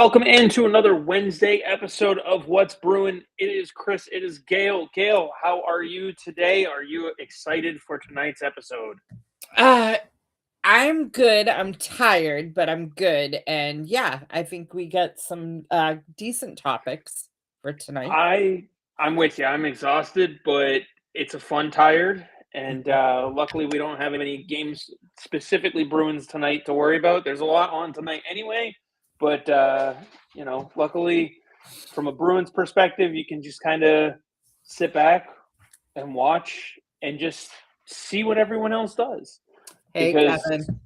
Welcome into another Wednesday episode of What's Bruin. It is Chris. It is Gayle. Gayle, how are you today? Are you excited for tonight's episode? I'm good. I'm tired, but I'm good. And yeah, I think we got some decent topics for tonight. I'm with you. I'm exhausted, but it's a fun tired. And luckily, we don't have any games specifically Bruins tonight to worry about. There's a lot on tonight anyway. But, luckily, from a Bruins perspective, you can just kind of sit back and watch and just see what everyone else does. Hey, Because Kevin.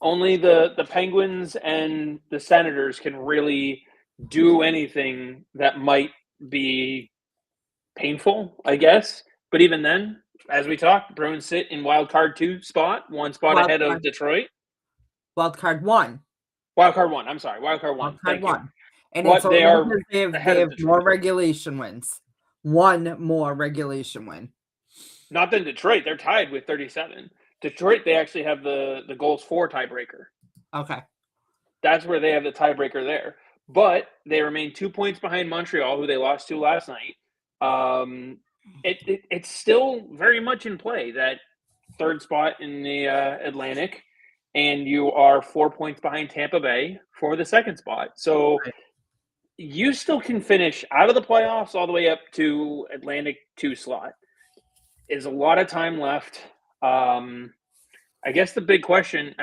only the Penguins and the Senators can really do anything that might be painful, I guess. But even then, as we talked, Bruins sit in wild card 2 spot, one spot Wild ahead of card. Detroit. Wild card 1. Wild card 1. I'm sorry, wild card 1. Wild card Thank 1. you. And What it's they only are because ahead they of have Detroit. more regulation wins. One more regulation win. Not than Detroit. They're tied with 37. Detroit, they actually have the goals for tiebreaker. Okay. That's where they have the tiebreaker there. But they remain 2 points behind Montreal, who they lost to last night. It's still very much in play, that third spot in the Atlantic, and you are 4 points behind Tampa Bay for the second spot. So you still can finish out of the playoffs all the way up to Atlantic 2 slot. There's a lot of time left. I guess the big question,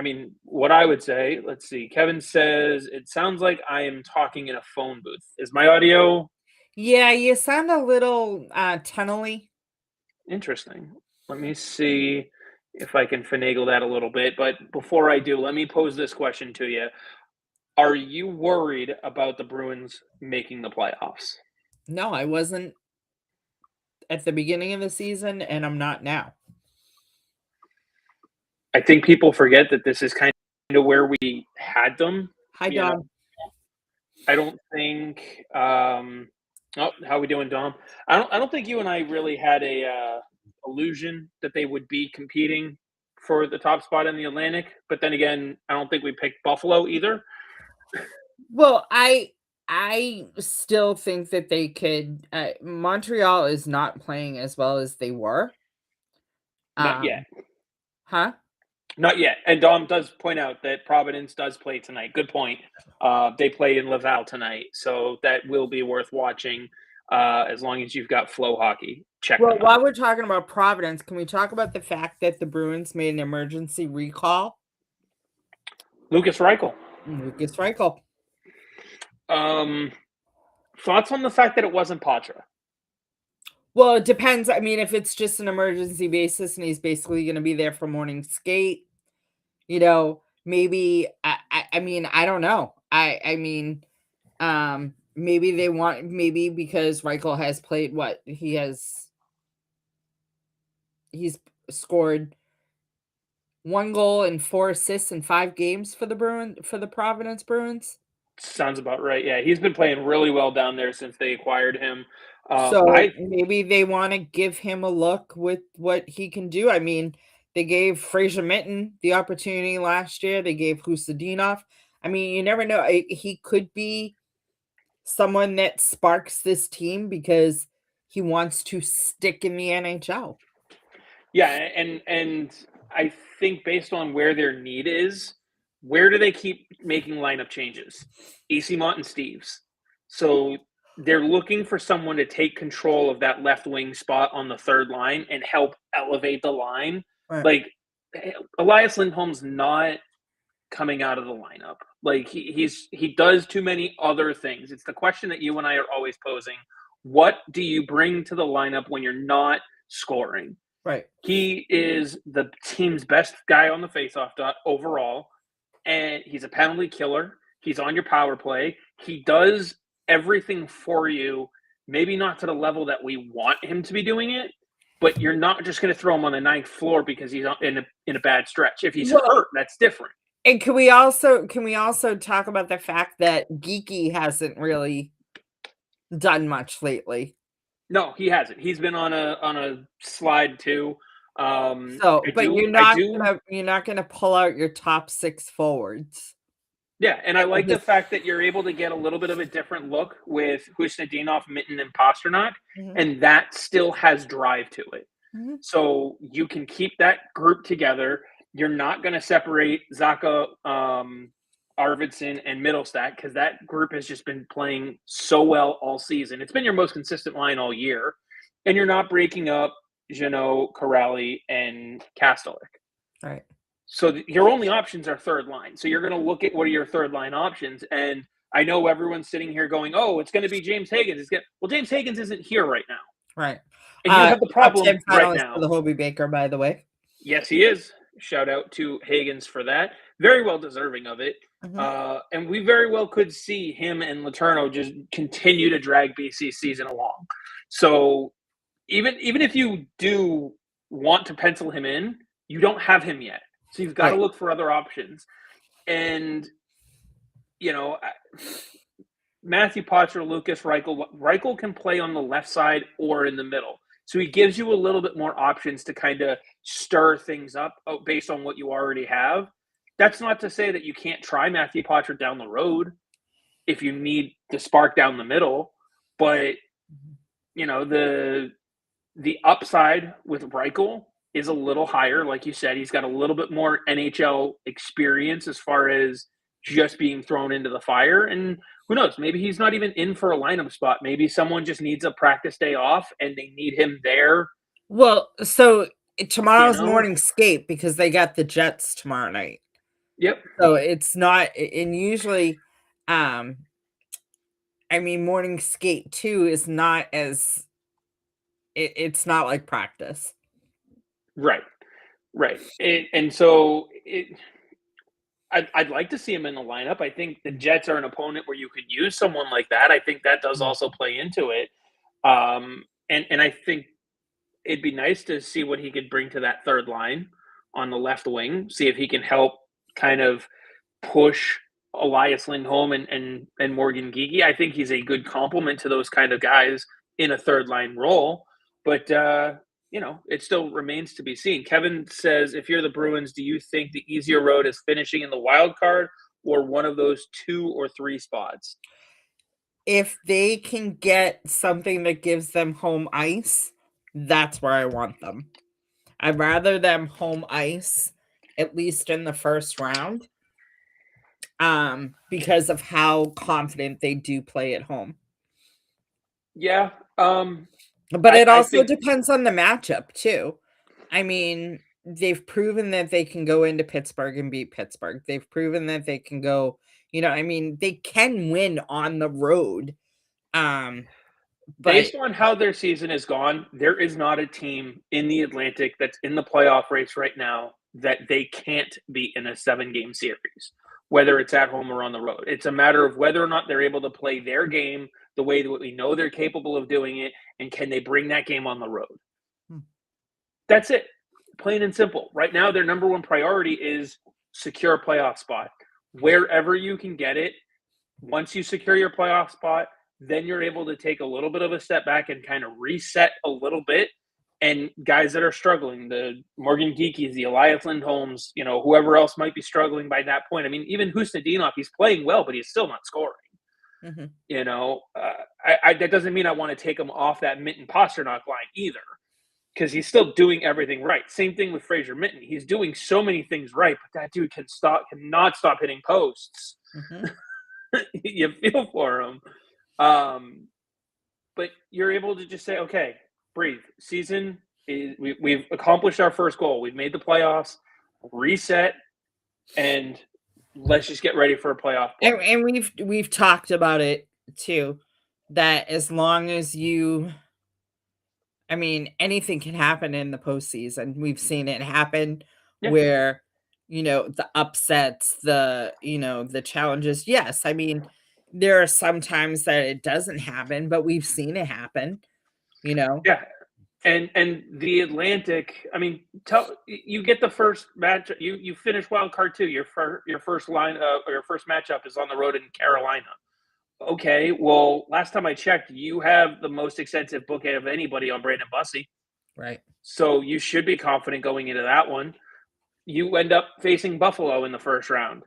what I would say, let's see. Kevin says, it sounds like I am talking in a phone booth. Is my audio? Yeah, you sound a little tunnely. Interesting. Let me see if I can finagle that a little bit. But before I do, let me pose this question to you. Are you worried about the Bruins making the playoffs? No, I wasn't at the beginning of the season, and I'm not now. I think people forget that this is kind of where we had them. Hi, Dom. I don't think. How we doing, Dom? I don't think you and I really had a illusion that they would be competing for the top spot in the Atlantic. But then again, I don't think we picked Buffalo either. Well, I still think that they could. Montreal is not playing as well as they were. Not yet. Huh? Not yet. And Dom does point out that Providence does play tonight. Good point. They play in Laval tonight, so that will be worth watching as long as you've got Flow Hockey. Check them out. While we're talking about Providence, can we talk about the fact that the Bruins made an emergency recall? Lucas Reichel. Thoughts on the fact that it wasn't Patra? Well, it depends. If it's just an emergency basis and he's basically going to be there for morning skate, maybe. I don't know. Maybe they want. Maybe because Reichel has played what he's scored 1 goal and 4 assists in 5 games for the Providence Bruins. Sounds about right. Yeah, he's been playing really well down there since they acquired him. Maybe they want to give him a look with what he can do. They gave Fraser Minton the opportunity last year. They gave Husadinov. You never know. He could be someone that sparks this team because he wants to stick in the NHL. Yeah, and I think based on where their need is, where do they keep making lineup changes? Easymont and Steves. So they're looking for someone to take control of that left wing spot on the third line and help elevate the line. Right. Like Elias Lindholm's not coming out of the lineup. Like he does too many other things. It's the question that you and I are always posing. What do you bring to the lineup when you're not scoring? Right. He is the team's best guy on the faceoff dot overall, and he's a penalty killer. He's on your power play. He does everything for you, maybe not to the level that we want him to be doing it, but you're not just going to throw him on the ninth floor because he's in a bad stretch. If he's hurt, that's different. And can we also talk about the fact that Geeky hasn't really done much lately? No, he hasn't. He's been on a slide too. You're not gonna pull out your top 6 forwards. Yeah, and I like the fact that you're able to get a little bit of a different look with Husnudinov, Mitten, and Pasternak, Mhm. and that still has drive to it. Mhm. So you can keep that group together. You're not going to separate Zaka, Arvidsson, and Middlestat because that group has just been playing so well all season. It's been your most consistent line all year, and you're not breaking up Jeannot, Corrali, and Kastelik. Right. So your only options are third line. So you're going to look at what are your third line options. And I know everyone's sitting here going, "Oh, it's going to be James Higgins." Well, James Higgins isn't here right now, Right. and you have the Top problem 10 right finalist for now. the Hobie Baker, by the way. Yes, he is. Shout out to Higgins for that. Very well deserving of it. Mhm. And we very well could see him and Letourneau just continue to drag BC's season along. So even if you do want to pencil him in, you don't have him yet. So you've got to Right. look for other options. And, you know, Matthew Potts or Lucas Reichel can play on the left side or in the middle. So he gives you a little bit more options to kind of stir things up based on what you already have. That's not to say that you can't try Matthew Poitras down the road if you need the spark down the middle. But, you know, the upside with Reichel is a little higher. Like you said, he's got a little bit more NHL experience as far as just being thrown into the fire. And who knows? Maybe he's not even in for a lineup spot. Maybe someone just needs a practice day off and they need him there. Well, so You tomorrow's know? morning skate because they got the Jets tomorrow night. Yep. So it's not, and usually, I mean, morning skate too is not as, it's not like practice. Right. Right. And so I'd like to see him in the lineup. I think the Jets are an opponent where you could use someone like that. I think that does also play into it. And I think it'd be nice to see what he could bring to that third line on the left wing. See if he can help kind of push Elias Lindholm and Morgan Geekie. I think he's a good complement to those kind of guys in a third line role. But you know, it still remains to be seen. Kevin says, if you're the Bruins, do you think the easier road is finishing in the wild card or one of those 2 or 3 spots? If they can get something that gives them home ice, that's where I want them. I'd rather them home ice, at least in the first round, because of how confident they do play at home. Yeah. But it I also think depends on the matchup too. I mean, they've proven that they can go into Pittsburgh and beat Pittsburgh. They've proven that they can go, I mean, they can win on the road. But based on how their season has gone, there is not a team in the Atlantic that's in the playoff race right now that they can't beat in a 7-game series, whether it's at home or on the road. It's a matter of whether or not they're able to play their game the way that we know they're capable of doing it, and can they bring that game on the road. That's it. Plain and simple. Right now, their number one priority is secure a playoff spot. Wherever you can get it, once you secure your playoff spot, then you're able to take a little bit of a step back and kind of reset a little bit. And guys that are struggling, the Morgan Geekies, the Elias Lindholms, whoever else might be struggling by that point. I mean, even Husnudinov, he's playing well, but he's still not scoring. Mhm. That doesn't mean I want to take him off that Mitten Pasternak line either, because he's still doing everything right. Same thing with Fraser Mitten. He's doing so many things right, but that dude cannot stop hitting posts. Mhm. You feel for him. But you're able to just say, okay, breathe. Season is we've accomplished our first goal. We've made the playoffs, reset, and let's just get ready for a playoff play. And we've talked about it too, that as long as I mean, anything can happen in the postseason. We've seen it happen Yeah. where, the upsets, the challenges. Yes, I mean, there are some times that it doesn't happen, but we've seen it happen, Yeah. And the Atlantic, I mean, you get the first match. You finish wild card 2. Your first line or your first matchup is on the road in Carolina. Okay, well, last time I checked, you have the most extensive book of anybody on Brandon Bussey. Right. So you should be confident going into that one. You end up facing Buffalo in the first round.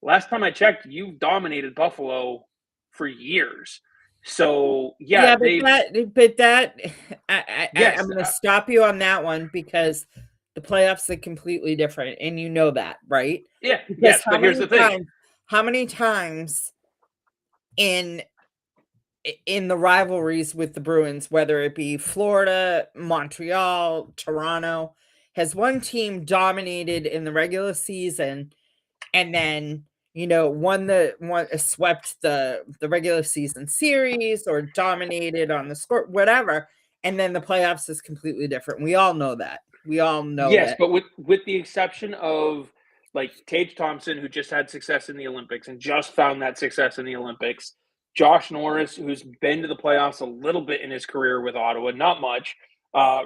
last time I checked, you've dominated Buffalo for years. So Yeah, yeah, they I'm yes, going to stop you on that one because the playoffs are completely different, and you know that, right? yeah, Because yes. But here's the thing. how many times in the rivalries with the Bruins, whether it be Florida, Montreal, Toronto, has one team dominated in the regular season and then swept the regular season series or dominated on the score, whatever, and then the playoffs is completely different. We all know that. We all know Yes, that. but with the exception of like Tage Thompson, who just had success in the Olympics and just found that success in the Olympics, Josh Norris, who's been to the playoffs a little bit in his career with Ottawa, not much. Uh,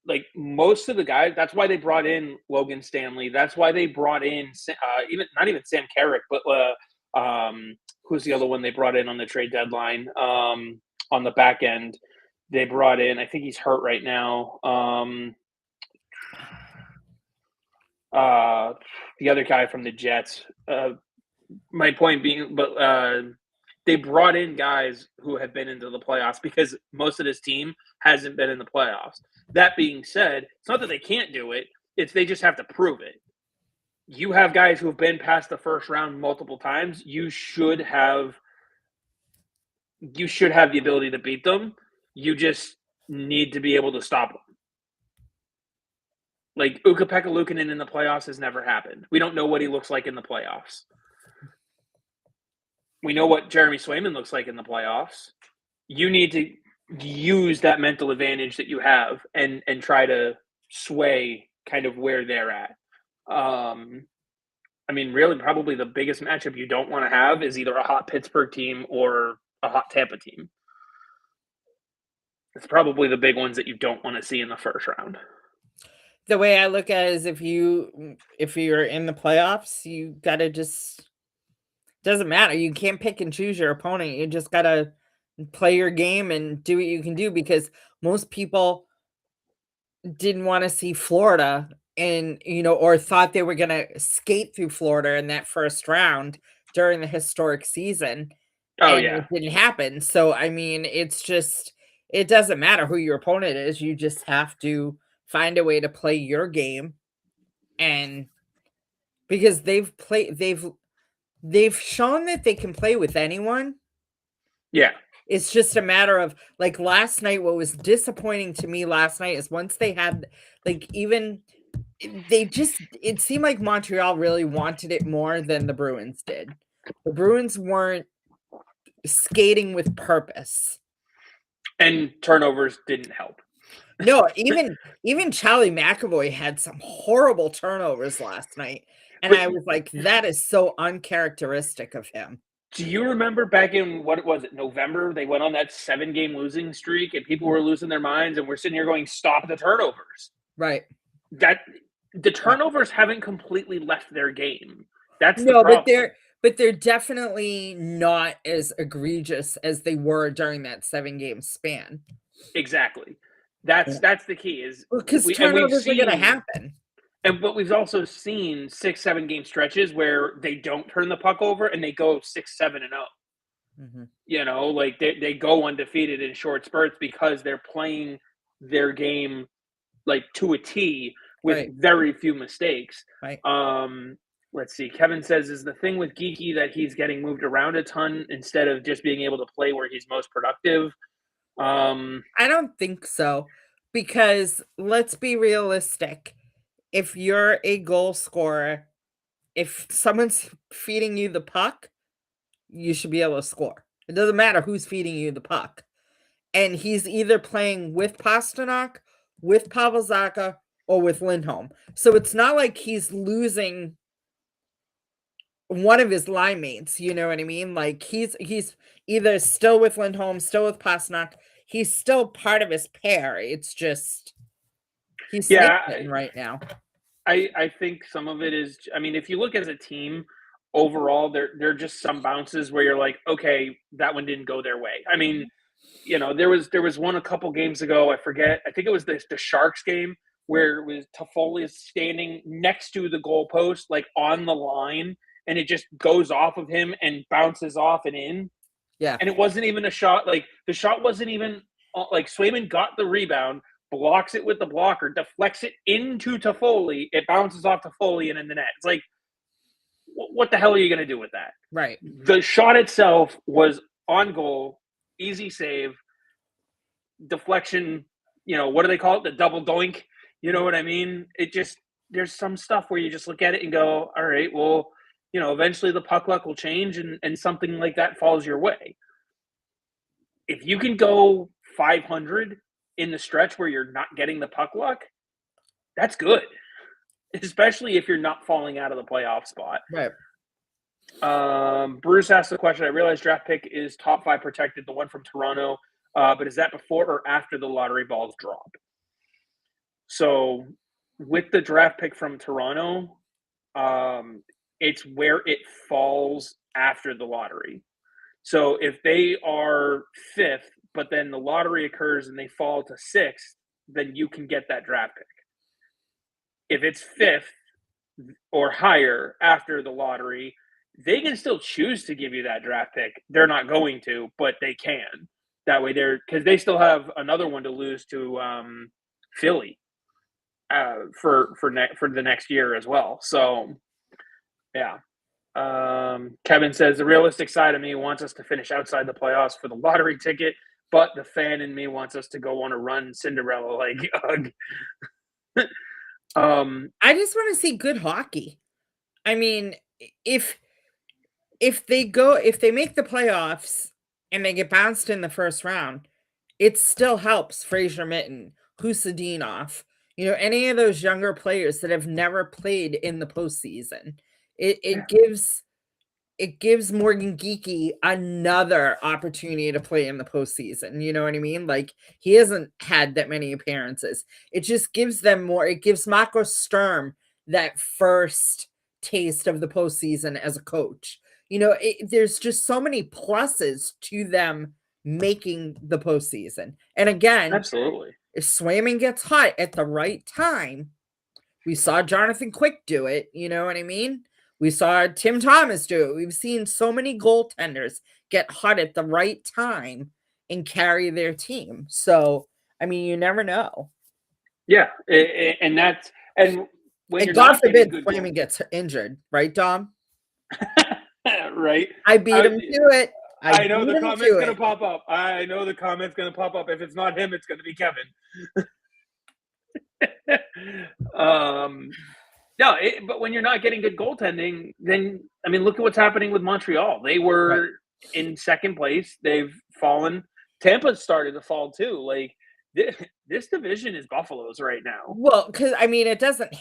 like most of the guys, that's why they brought in Logan Stanley. That's why they brought in even not even Sam Carrick, but who's the other one they brought in on the trade deadline on the back end? They brought in, I think he's hurt right now. The other guy from the Jets. My point being, but they brought in guys who have been into the playoffs because most of this team hasn't been in the playoffs. That being said, it's not that they can't do it; it's they just have to prove it. You have guys who have been past the first round multiple times. You should have the ability to beat them. You just need to be able to stop them. Like Ukko-Pekka Luukkonen in the playoffs has never happened. We don't know what he looks like in the playoffs. We know what Jeremy Swayman looks like in the playoffs. You need to use that mental advantage that you have and try to sway kind of where they're at. I mean, really, probably the biggest matchup you don't want to have is either a hot Pittsburgh team or a hot Tampa team. It's probably the big ones that you don't want to see in the first round. The way I look at it is if you're in the playoffs, you gotta just doesn't matter. You can't pick and choose your opponent. You just gotta play your game and do what you can do because most people didn't want to see Florida and or thought they were gonna skate through Florida in that first round during the historic season. Oh, And yeah. it didn't happen. So I mean, it's just it doesn't matter who your opponent is. You just have to find a way to play your game and because they've shown that they can play with anyone. Yeah. It's just a matter of like last night. What was disappointing to me last night is once they had even it seemed like Montreal really wanted it more than the Bruins did. The Bruins weren't skating with purpose. And turnovers didn't help. No, even Charlie McAvoy had some horrible turnovers last night. And I was like, that is so uncharacteristic of him. Do you remember back in, what was it, November? They went on that 7-game losing streak and people were losing their minds and we're sitting here going, stop the turnovers. Right. That the turnovers haven't completely left their game. That's the problem. But they're definitely not as egregious as they were during that 7-game span. Exactly. That's the key is because turnovers are going to happen. But we've also seen 6-7 game stretches where they don't turn the puck over and they go 6-7-0. Mm-hmm. Like they go undefeated in short spurts because they're playing their game like to a T with very few mistakes. Right. Let's see. Kevin says, is the thing with Geeky that he's getting moved around a ton instead of just being able to play where he's most productive? I don't think so, because let's be realistic. If you're a goal scorer, if someone's feeding you the puck, you should be able to score. It doesn't matter who's feeding you the puck. And he's either playing with Pastrnak, with Pavel Zacha, or with Lindholm. So it's not like he's losing one of his line mates, you know what I mean? Like he's either still with Lindholm, still with Pastrnak. He's still part of his pair. It's just he's sneaking right now. I think some of it is, I mean, if you look as a team overall, there are just some bounces where you're like, okay, that one didn't go their way. I mean, there was one a couple games ago, I forget. I think it was the Sharks game where it was Toffoli is standing next to the goalpost, like on the line, and it just goes off of him and bounces off and in. Yeah. And it wasn't even a shot. Like, the shot wasn't even like, Swayman got the rebound, blocks it with the blocker, deflects it into Toffoli. It bounces off Toffoli and in the net. It's like, what the hell are you going to do with that? Right. The shot itself was on goal, easy save, deflection. What do they call it? The double doink. You know what I mean? It just, there's some stuff where you just look at it and go, all right, well, eventually the puck luck will change and something like that falls your way. If you can go 500 in the stretch where you're not getting the puck luck, that's good, especially if you're not falling out of the playoff spot. Right. Bruce asked the question, I realize draft pick is top 5 protected, the one from Toronto, but is that before or after the lottery balls drop? So with the draft pick from Toronto, it's where it falls after the lottery. So if they are 5th, but then the lottery occurs and they fall to 6th, then you can get that draft pick. If it's 5th or higher after the lottery, they can still choose to give you that draft pick. They're not going to, but they can. That way because they still have another one to lose to Philly for the next year as well. So, yeah. Kevin says the realistic side of me wants us to finish outside the playoffs for the lottery ticket, but the fan in me wants us to go on a run Cinderella like ugh. I just want to see good hockey. I mean, if they make the playoffs and they get bounced in the first round, it still helps Fraser Mitten, Husadinov, any of those younger players that have never played in the postseason. It gives Morgan Geekie another opportunity to play in the postseason. You know what I mean? Like, he hasn't had that many appearances. It just gives them more. It gives Marco Sturm that first taste of the postseason as a coach. There's just so many pluses to them making the postseason. And again, absolutely, if Swayman gets hot at the right time, we saw Jonathan Quick do it. You know what I mean? We saw Tim Thomas do it. We've seen so many goaltenders get hot at the right time and carry their team. So, I mean, you never know. Yeah, and when you're God not forbid Swayman gets injured, right, Dom? Right. I beat him to it. I know the comment's going to pop up. I know the comment's going to pop up. If it's not him, it's going to be Kevin. No, but when you're not getting good goaltending, then, I mean, look at what's happening with Montreal. They were in second place. They've fallen. Tampa started to fall too. Like, this division is Buffalo's right now. Well, because, I mean, it doesn't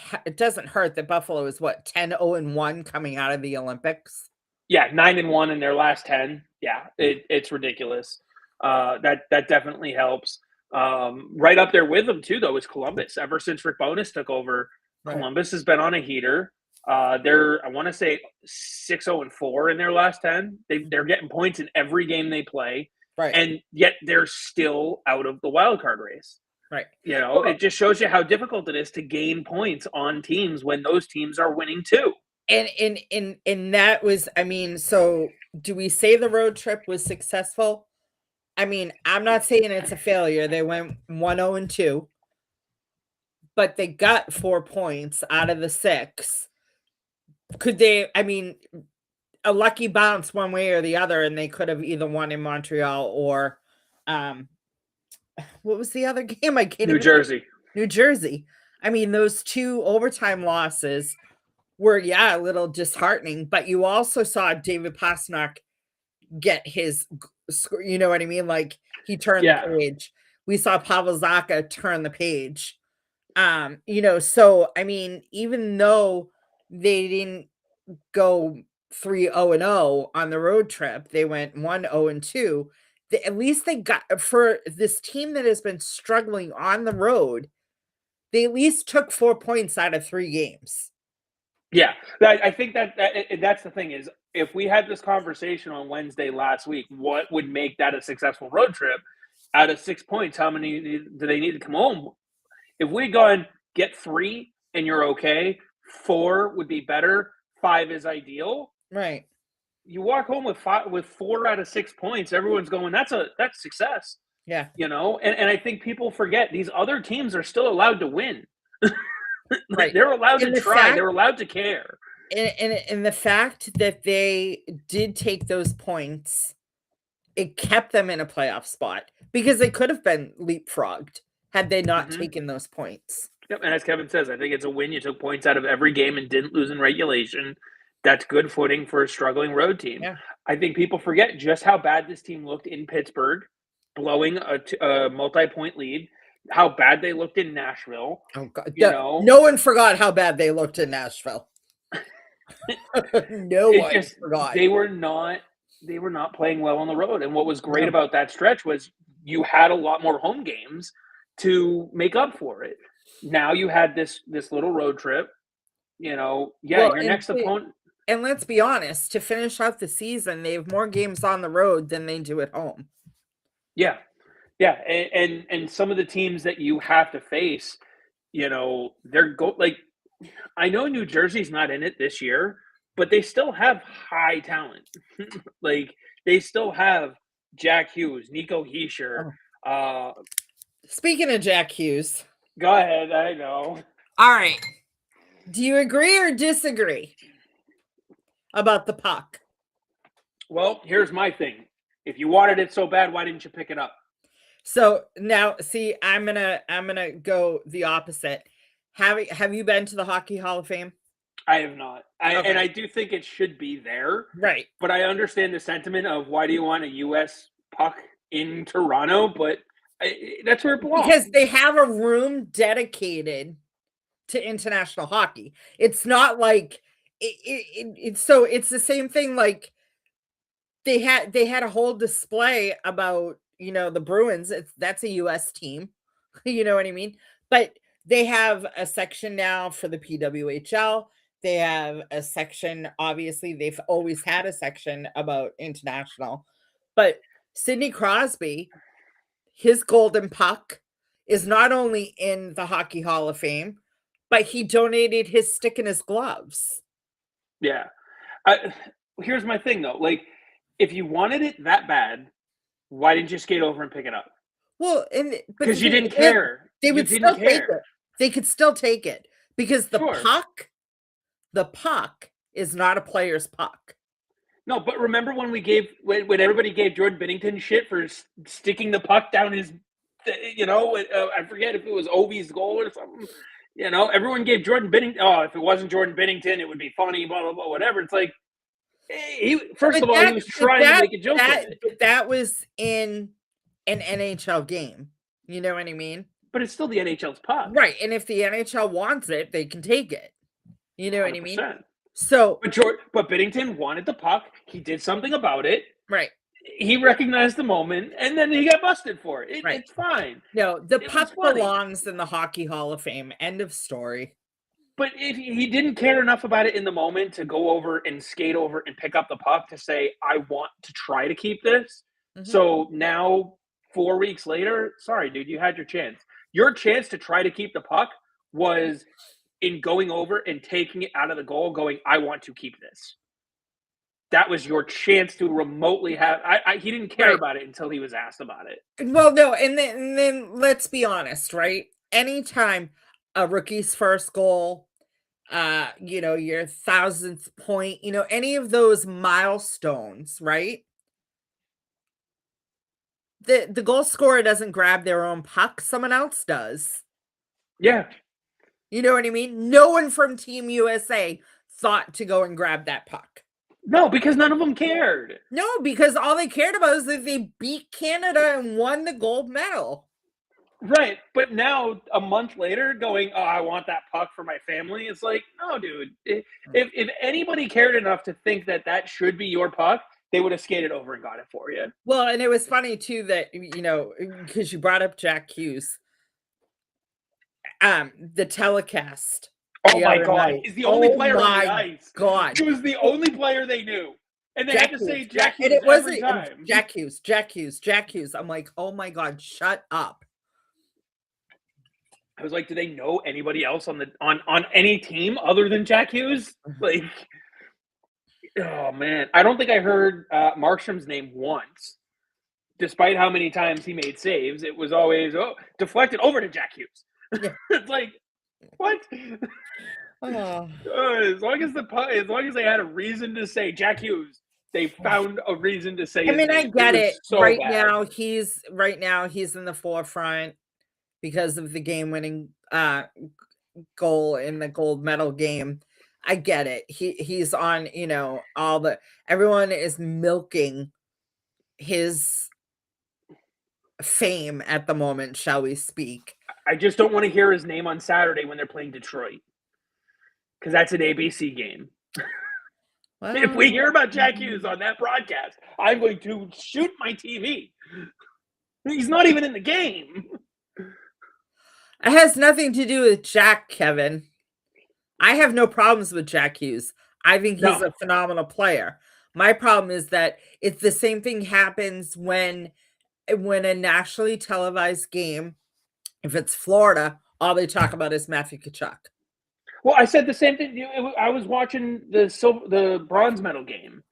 hurt that Buffalo is 10-0-1 coming out of the Olympics. Yeah, 9-1 in their last 10. Yeah, it's ridiculous. That definitely helps. Right up there with them too, though, is Columbus. Ever since Rick Bowness took over, Columbus has been on a heater. They're, I want to say, 6-0-4 in their last 10. They're getting points in every game they play, and yet they're still out of the wild card race. Right. It just shows you how difficult it is to gain points on teams when those teams are winning too. And that was, I mean, so do we say the road trip was successful? I mean, I'm not saying it's a failure. They went 1-0-2, but they got 4 points out of the 6. Could they, I mean, a lucky bounce one way or the other, and they could have either won in Montreal or, what was the other game? New Jersey. I mean, those 2 overtime losses were, a little disheartening, but you also saw David Pastrnak get his, you know what I mean? Like, he turned the page. We saw Pavel Zacha turn the page. So, I mean, even though they didn't go 3-0-0 on the road trip, they went 1-0-2. At least they got, for this team that has been struggling on the road, they at least took 4 points out of 3 games. Yeah, I think that's the thing is, if we had this conversation on Wednesday last week, what would make that a successful road trip? Out of 6 points, how many do they need to come home? If we'd gone get 3 and you're okay, 4 would be better, 5 is ideal. Right. You walk home with 4 out of 6 points. Everyone's going, that's success. Yeah. And I think people forget these other teams are still allowed to win. Right. They're allowed to And the try. fact They're allowed to care. and the fact that they did take those points, it kept them in a playoff spot because they could have been leapfrogged had they not Mhm. taken those points. Yep, and as Kevin says, I think it's a win. You took points out of every game and didn't lose in regulation. That's good footing for a struggling road team. Yeah. I think people forget just how bad this team looked in Pittsburgh, blowing a multi-point lead, how bad they looked in Nashville. Oh God. You know, No one forgot how bad they looked in Nashville. No it one just forgot. they were not playing well on the road. And what was great No. about that stretch was you had a lot more home games to make up for it. Now you had this little road trip. Well, your next opponent. And let's be honest, to finish out the season, they have more games on the road than they do at home. Yeah. Yeah. And some of the teams that you have to face, they're like, I know New Jersey's not in it this year, but they still have high talent. Like they still have Jack Hughes, Nico Hischier. Speaking of Jack Hughes. Go ahead. I know. All right. Do you agree or disagree about the puck? Well, here's my thing. If you wanted it so bad, why didn't you pick it up? So now, see, I'm gonna go the opposite. Have you been to the Hockey Hall of Fame? I have not. Okay. And I do think it should be there. Right. But I understand the sentiment of why do you want a U.S. puck in Toronto? But that's where it belongs. Because they have a room dedicated to international hockey. It's not like it's the same thing. Like they had a whole display about the Bruins. That's a U.S. team. You know what I mean? But they have a section now for the PWHL. They have a section. Obviously, they've always had a section about international. But Sidney Crosby, his golden puck is not only in the Hockey Hall of Fame, but he donated his stick and his gloves. Yeah. Here's my thing, though. Like, if you wanted it that bad, why didn't you skate over and pick it up? Well, because you didn't care. They would still take it. They could still take it because the puck is not a player's puck. No, but remember when everybody gave Jordan Binnington shit for sticking the puck down his, I forget if it was Ovi's goal or something. Everyone gave Jordan Binnington. Oh, if it wasn't Jordan Binnington, it would be funny. Blah blah blah. Whatever. It's like, he was trying to make a joke of it. But that was in an NHL game. You know what I mean? But it's still the NHL's puck, right? And if the NHL wants it, they can take it. You know 100%. What I mean? So, but Binnington wanted the puck. He did something about it. Right. He recognized the moment, and then he got busted for it. It's fine. No, the puck belongs in the Hockey Hall of Fame. End of story. But if he didn't care enough about it in the moment to go over and skate over and pick up the puck to say, I want to try to keep this. Mm-hmm. So now, 4 weeks later, sorry, dude, you had your chance. Your chance to try to keep the puck was in going over and taking it out of the goal, going, I want to keep this. That was your chance to remotely have. He didn't care about it until he was asked about it. Well, no, and then let's be honest, right? Anytime a rookie's first goal, your 1000th point, any of those milestones, right? The goal scorer doesn't grab their own puck; someone else does. Yeah. You know what I mean? No one from Team USA thought to go and grab that puck. No, because none of them cared. No, because all they cared about is that they beat Canada and won the gold medal. Right. But now, a month later, going, oh, I want that puck for my family. It's like, no, dude. If anybody cared enough to think that should be your puck, they would have skated over and got it for you. Well, and it was funny, too, that, because you brought up Jack Hughes. The telecast. Oh my God! He's the only player on the ice. God, he was the only player they knew, and they had to say Jack Hughes every time. Jack Hughes. I'm like, oh my God, shut up. I was like, do they know anybody else on any team other than Jack Hughes? Like, Oh man, I don't think I heard Markstrom's name once. Despite how many times he made saves, it was always deflected over to Jack Hughes. Yeah. It's like what? Oh. As long as they had a reason to say Jack Hughes, they found a reason to say I his mean, I name. get It was it. so Right bad. now, he's in the forefront because of the game-winning goal in the gold medal game. I get it. He's on, everyone is milking his fame at the moment, shall we speak. I just don't want to hear his name on Saturday when they're playing Detroit, because that's an ABC game. Well, If we hear about Jack Hughes on that broadcast, I'm going to shoot my TV. He's not even in the game. it has nothing to do with Jack, Kevin. I have no problems with Jack Hughes. I think he's a phenomenal player. My problem is that it's the same thing happens when a nationally televised game, if it's Florida, all they talk about is Matthew Tkachuk. Well, I said the same thing. I was watching the bronze medal game,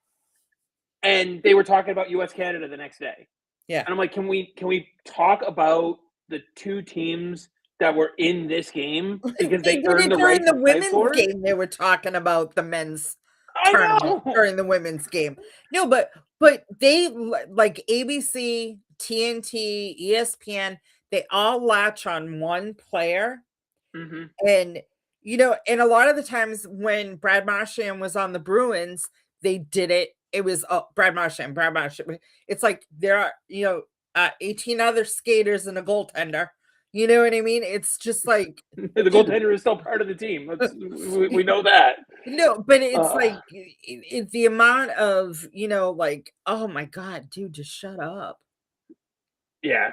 and they were talking about U.S. Canada the next day. Yeah, and I'm like, can we talk about the two teams that were in this game because they earned the right to play for it? Game. They were talking about the men's I tournament know. during the women's game. No, but they like ABC, TNT, ESPN. They all latch on one player, and and a lot of the times when Brad Marchand was on the Bruins, they did it. It was Brad Marchand. It's like there are 18 other skaters and a goaltender. You know what I mean? It's just like the goaltender is still part of the team. We know that. No, but it's like it's the amount of like, oh my god, dude, just shut up. Yeah,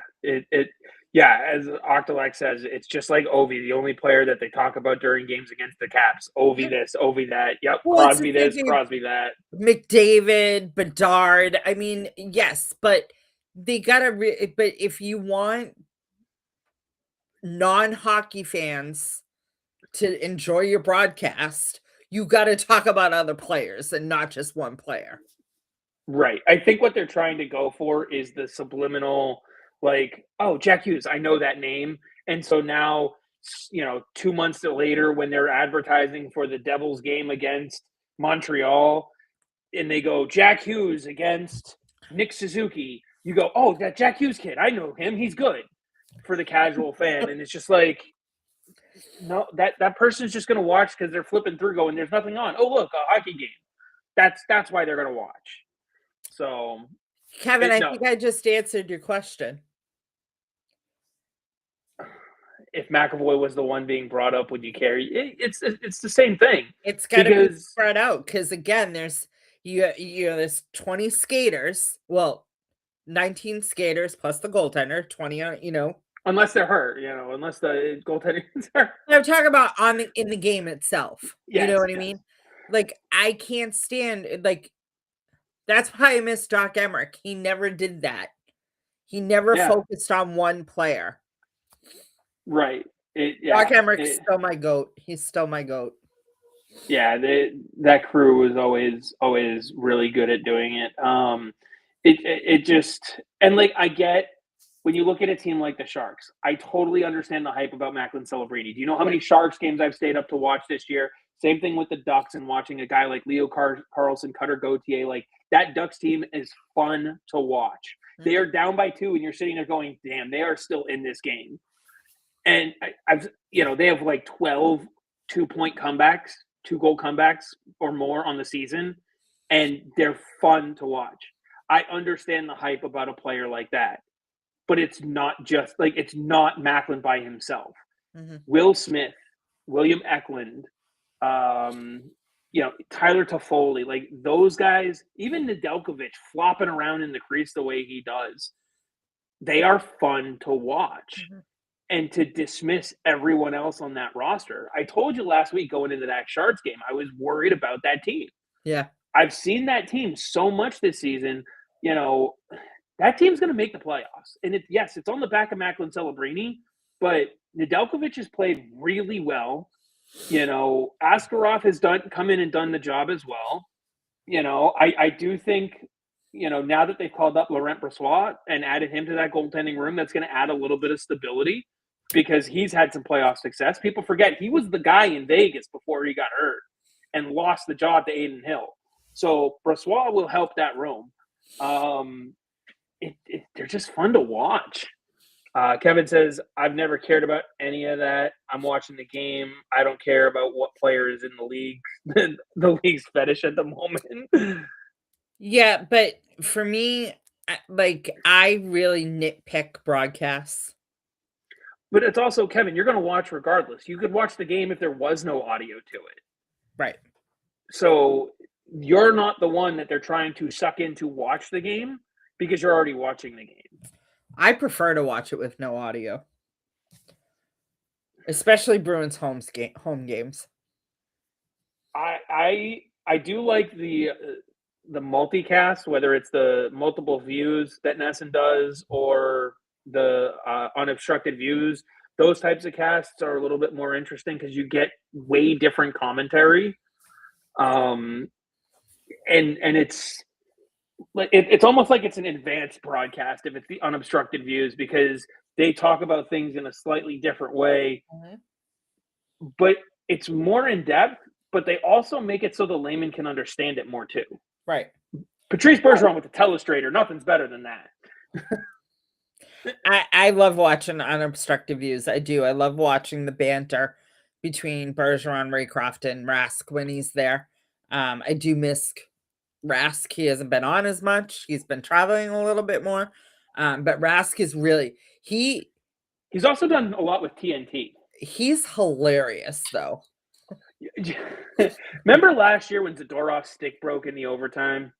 yeah, as Octalex says, it's just like Ovi, the only player that they talk about during games against the Caps. Ovi this, Ovi that. Yep, Well, Crosby this, Crosby that. McDavid, Bedard. I mean, yes, but they gotta. But if you want non-hockey fans to enjoy your broadcast, you got to talk about other players and not just one player. Right. I think what they're trying to go for is the subliminal, like, oh, Jack Hughes, I know that name. And so now, 2 months later, when they're advertising for the Devils game against Montreal, and they go, Jack Hughes against Nick Suzuki, you go, oh, that Jack Hughes kid, I know him. He's good, for the casual fan. And it's just like, no, that person's just going to watch because they're flipping through going, there's nothing on. Oh, look, a hockey game. That's why they're going to watch. So, Kevin, I think I just answered your question. If McAvoy was the one being brought up, would you care? It's the same thing. It's got to be spread out because again, there's there's 20 skaters. Well, 19 skaters plus the goaltender, 20. Unless they're hurt, unless the goaltender is hurt. I'm talking about in the game itself. Yes, you know what I mean? Like I can't stand like. That's why I miss Doc Emmerich. He never did that. He never focused on one player. Right. Doc Emmerich's still my goat. He's still my goat. Yeah, that crew was always really good at doing it. It just, and like I get when you look at a team like the Sharks, I totally understand the hype about Macklin Celebrini. Do you know how many Sharks games I've stayed up to watch this year? Same thing with the Ducks and watching a guy like Leo Carlson, Cutter Gauthier. Like that Ducks team is fun to watch. They are down by 2 and you're sitting there going, damn, they are still in this game. And they have like 12 2-point comebacks, 2-goal comebacks or more on the season. And they're fun to watch. I understand the hype about a player like that, but it's not just like, it's not Macklin by himself. Will Smith, William Eklund, Tyler Toffoli, like those guys, even Nedeljkovic flopping around in the crease the way he does, they are fun to watch. And to dismiss everyone else on that roster. I told you last week going into that Sharks game, I was worried about that team. Yeah. I've seen that team so much this season. That team's going to make the playoffs. And it's on the back of Macklin Celebrini, but Nedeljkovic has played really well. Askarov has come in and done the job as well. I do think, now that they've called up Laurent Brossoit and added him to that goaltending room, that's going to add a little bit of stability because he's had some playoff success. People forget he was the guy in Vegas before he got hurt and lost the job to Aiden Hill. So Brossoit will help that room. They're just fun to watch. Kevin says, I've never cared about any of that. I'm watching the game. I don't care about what player is in the league. The league's fetish at the moment. Yeah, but for me, I really nitpick broadcasts. But it's also, Kevin, you're going to watch regardless. You could watch the game if there was no audio to it. Right. So you're not the one that they're trying to suck in to watch the game because you're already watching the game. I prefer to watch it with no audio, especially Bruins home games. I do like the multicast, whether it's the multiple views that Nesson does or the unobstructed views. Those types of casts are a little bit more interesting because you get way different commentary. And it's like it's almost like it's an advanced broadcast if it's the unobstructed views because they talk about things in a slightly different way, but it's more in depth. But they also make it so the layman can understand it more too. Right. Patrice Bergeron with the telestrator, nothing's better than that. I love watching unobstructed views. I do. I love watching the banter between Bergeron, Raycroft, and Rask when he's there. I do miss Rask. He hasn't been on as much. He's been traveling a little bit more. But Rask is really he's also done a lot with TNT. He's hilarious though. Remember last year when Zadorov's stick broke in the overtime?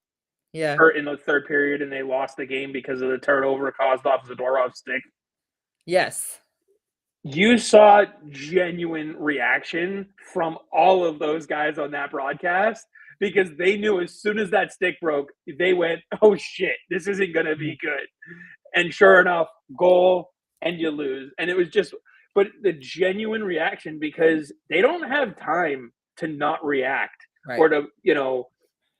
Yeah. Or in the third period and they lost the game because of the turnover caused off Zadorov's stick? Yes. You saw genuine reaction from all of those guys on that broadcast because they knew as soon as that stick broke, they went, oh shit, this isn't going to be good. And sure enough, goal and you lose. And it was just, but the genuine reaction because they don't have time to not react or to,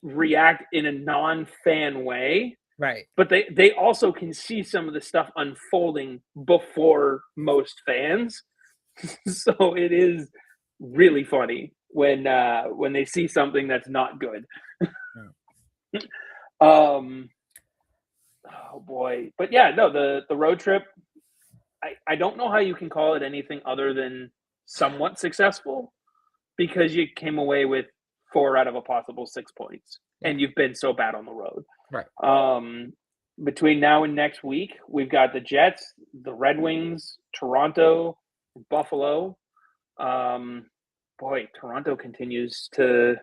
react in a non-fan way. Right. But they also can see some of the stuff unfolding before most fans. So it is really funny when they see something that's not good. Oh boy. But yeah, no, the road trip, I don't know how you can call it anything other than somewhat successful because you came away with 4 out of a possible 6 points and you've been so bad on the road. Right. Between now and next week, we've got the Jets, the Red Wings, Toronto, Buffalo. Boy, Toronto continues to.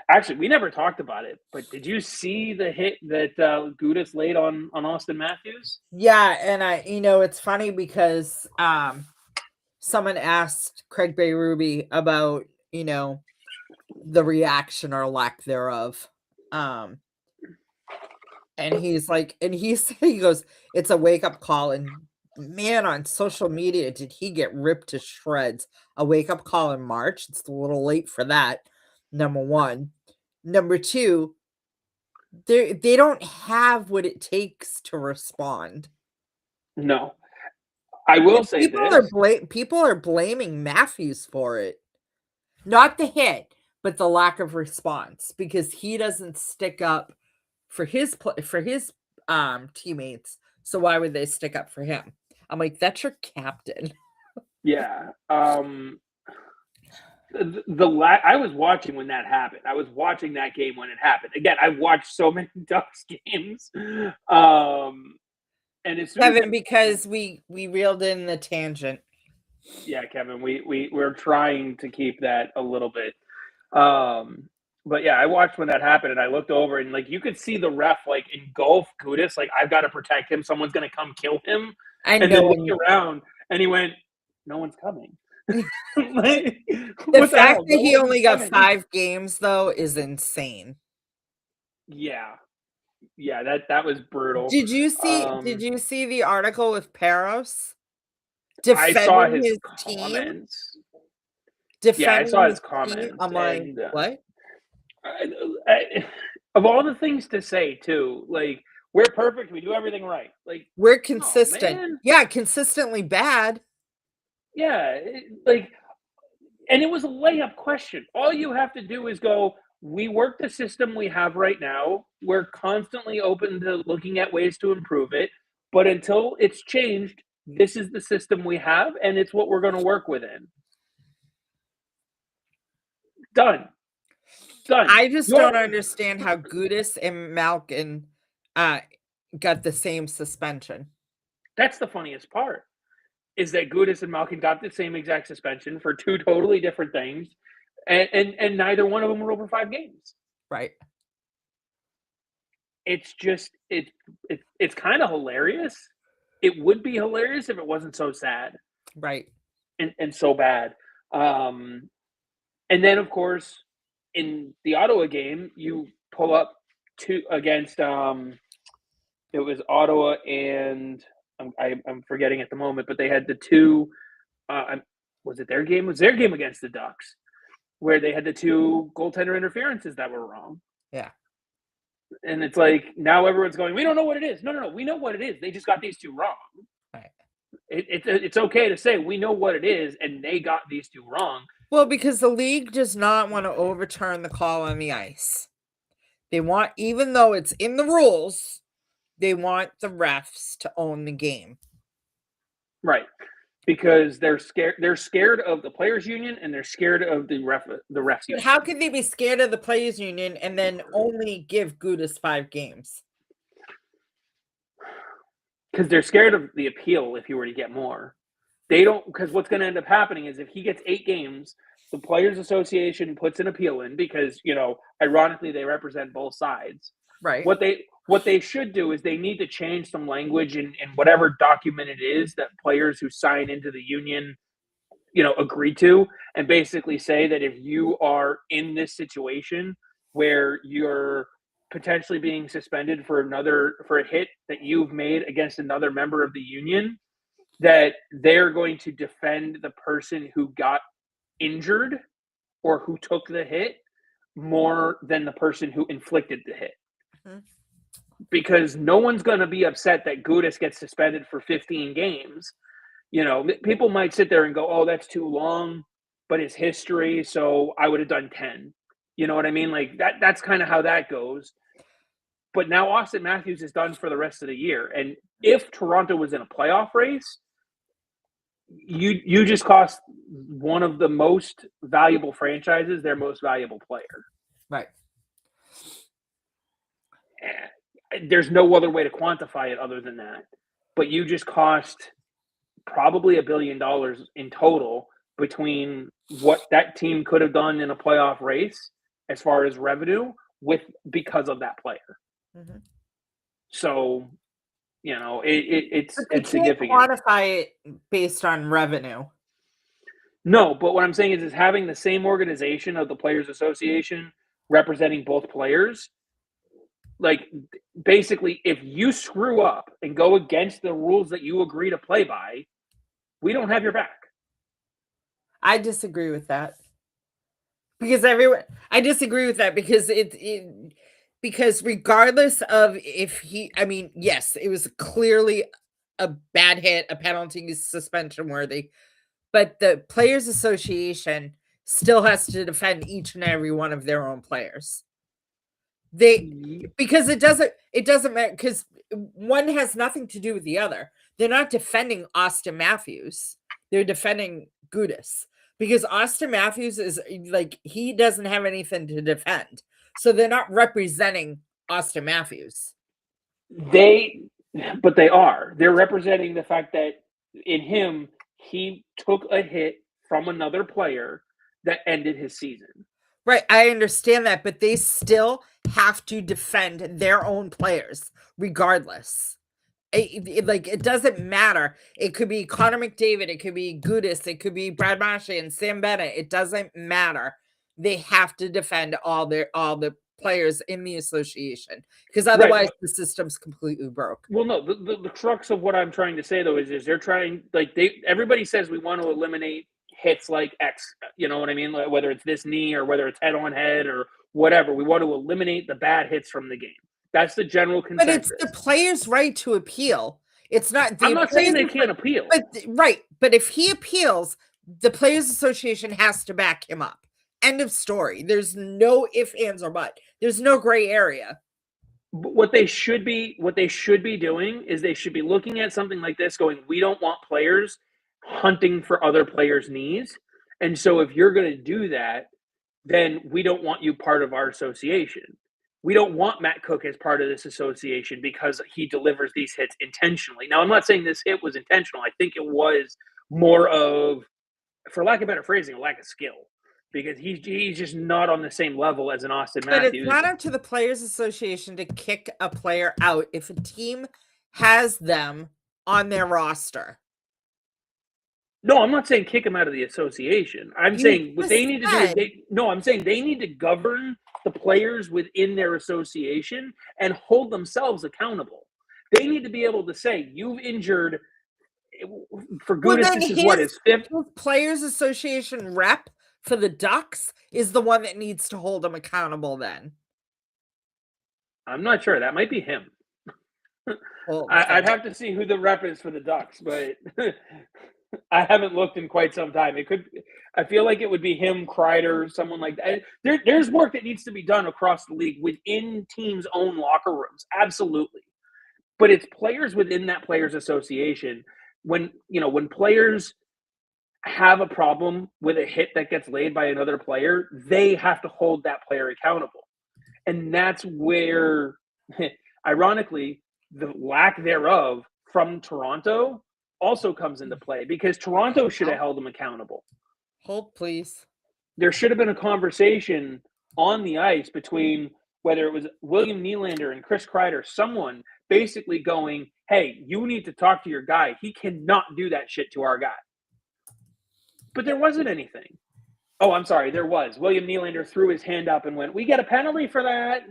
Actually, we never talked about it, but did you see the hit that Gudas laid on Austin Matthews? Yeah, and it's funny because someone asked Craig Berube about the reaction or lack thereof. And he's like, he goes, it's a wake-up call. And man, on social media, did he get ripped to shreds? A wake-up call in March. It's a little late for that, number one. Number two, they don't have what it takes to respond. No. I will say people are blaming Matthews for it. Not the hit, but the lack of response because he doesn't stick up for his teammates. So why would they stick up for him? I'm like, that's your captain. Yeah. I was watching when that happened. I was watching that game when it happened. Again, I've watched so many Ducks games. And it's Kevin, because we reeled in the tangent. Yeah, Kevin, we're trying to keep that a little bit. But yeah, I watched when that happened and I looked over and like you could see the ref like engulf Gudas, like I've got to protect him, someone's gonna come kill him. And then looked around and he went, no one's coming. Like, the fact that he only got 5 games though is insane. Yeah. Yeah, that was brutal. Did you see the article with Peros? I saw his comments. Defending I saw his comments. I'm like, what? Of all the things to say, too, like, we're perfect, we do everything right. Like, We're oh consistent. man. Yeah, consistently bad. Yeah, and it was a layup question. All you have to do is go, we work the system we have right now. We're constantly open to looking at ways to improve it. But until it's changed, this is the system we have, and it's what we're going to work within. Done. Done. I just don't understand how Gudis and Malkin got the same suspension. That's the funniest part, is that Gudis and Malkin got the same exact suspension for two totally different things, and neither one of them were over 5 games. Right. It's just it's kind of hilarious. It would be hilarious if it wasn't so sad, Right. and so bad. And then, of course, in the Ottawa game, you pull up two against it was Ottawa and I'm forgetting at the moment, but they had the two. Was it their game? It was their game against the Ducks, where they had the two goaltender interferences that were wrong. Yeah. And it's like, now everyone's going, we don't know what it is. No, we know what it is. They just got these two wrong. Right. It's okay to say we know what it is, and they got these two wrong. Well, because the league does not want to overturn the call on the ice. They want, even though it's in the rules, they want the refs to own the game. Right. Because they're scared. They're scared of the players' union, and they're scared of the refs union. How could they be scared of the players' union and then only give Gudis 5 games? Because they're scared of the appeal if he were to get more. They don't, because what's going to end up happening is if he gets 8 games, the Players Association puts an appeal in because, ironically, they represent both sides. Right. What they should do is they need to change some language in whatever document it is that players who sign into the union, agree to, and basically say that if you are in this situation where you're potentially being suspended for a hit that you've made against another member of the union, that they're going to defend the person who got injured or who took the hit more than the person who inflicted the hit. Mm-hmm. Because no one's going to be upset that Gudis gets suspended for 15 games. People might sit there and go, oh, that's too long, but it's history, so I would have done 10. You know what I mean? Like that's kind of how that goes. But now Austin Matthews is done for the rest of the year. And if Toronto was in a playoff race, you just cost one of the most valuable franchises their most valuable player. Right. There's no other way to quantify it other than that. But you just cost probably $1 billion in total between what that team could have done in a playoff race as far as revenue because of that player. Mm-hmm. So, it's significant. Quantify it based on revenue. No, but what I'm saying is having the same organization of the Players Association representing both players. Like, basically, if you screw up and go against the rules that you agree to play by, we don't have your back. I disagree with that. Because I disagree with that because because regardless of yes, it was clearly a bad hit, a penalty, suspension worthy, but the Players Association still has to defend each and every one of their own players. Because it doesn't matter, because one has nothing to do with the other. They're not defending Austin Matthews. They're defending Gudis. Because Austin Matthews is he doesn't have anything to defend. So they're not representing Austin Matthews. But they are. They're representing the fact that in him, he took a hit from another player that ended his season. Right. I understand that, but they still have to defend their own players regardless. It doesn't matter. It could be Connor McDavid. It could be Gudis. It could be Brad Marchand and Sam Bennett. It doesn't matter. They have to defend all the players in the association because otherwise the system's completely broke. Well, no, the crux of what I'm trying to say though is they're trying everybody says we want to eliminate hits like X. You know what I mean? Whether it's this knee or whether it's head on head or whatever. We want to eliminate the bad hits from the game. That's the general consensus. But it's the player's right to appeal. It's not. I'm not saying they can't appeal. But if he appeals, the Players Association has to back him up. End of story. There's no ifs, ands, or buts. There's no gray area. But what they should be doing is they should be looking at something like this, going, we don't want players hunting for other players' knees. And so if you're going to do that, then we don't want you part of our association. We don't want Matt Cook as part of this association because he delivers these hits intentionally. Now, I'm not saying this hit was intentional. I think it was more of, for lack of better phrasing, a lack of skill, because he's just not on the same level as an Austin Matthews. But it's not up to the Players Association to kick a player out if a team has them on their roster. No, I'm not saying kick him out of the association. I'm saying what they need to do is I'm saying they need to govern the players within their association and hold themselves accountable. They need to be able to say, you've injured, for goodness, this is what, his fifth? Players Association rep for the Ducks is the one that needs to hold them accountable then. I'm not sure. That might be him. Well, I'd have to see who the rep is for the Ducks, but I haven't looked in quite some time. I feel like it would be him, Kreider, someone like that. There's work that needs to be done across the league within teams' own locker rooms. Absolutely. But it's players within that players association. When players have a problem with a hit that gets laid by another player, they have to hold that player accountable. And that's where, ironically, the lack thereof from Toronto also comes into play, because Toronto should have held him accountable. Hold, please. There should have been a conversation on the ice between, whether it was William Nylander and Chris Kreider, someone basically going, hey, you need to talk to your guy. He cannot do that shit to our guy. But there wasn't anything. Oh, I'm sorry, there was. William Nylander threw his hand up and went, we get a penalty for that.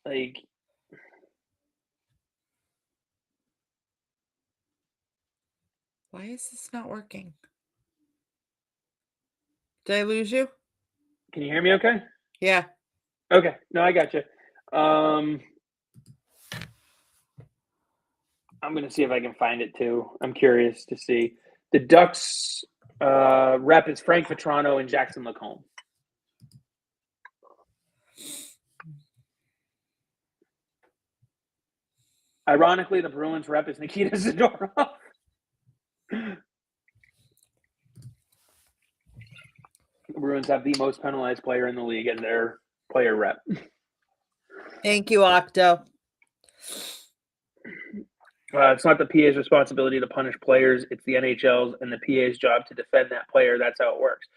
Like, why is this not working? Did I lose you? Can you hear me okay? Yeah. Okay. No, I got you. I'm going to see if I can find it too. I'm curious to see. The Ducks rep is Frank Vetrano and Jackson Lacombe. Ironically, the Bruins rep is Nikita Zadorov. The Bruins have the most penalized player in the league in their player rep. Thank you, Octo. It's not the PA's responsibility to punish players. It's the NHL's and the PA's job to defend that player. That's how it works.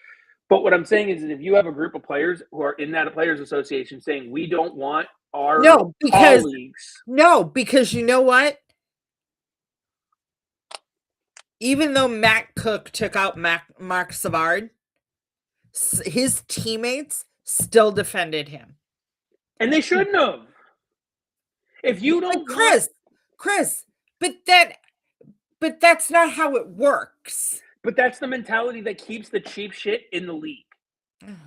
But what I'm saying is that if you have a group of players who are in that players association saying, we don't want our colleagues. No, because you know what? Even though Matt Cook took out Mark Savard, his teammates still defended him. And they shouldn't have. If you don't, Chris, but that's not how it works. But that's the mentality that keeps the cheap shit in the league.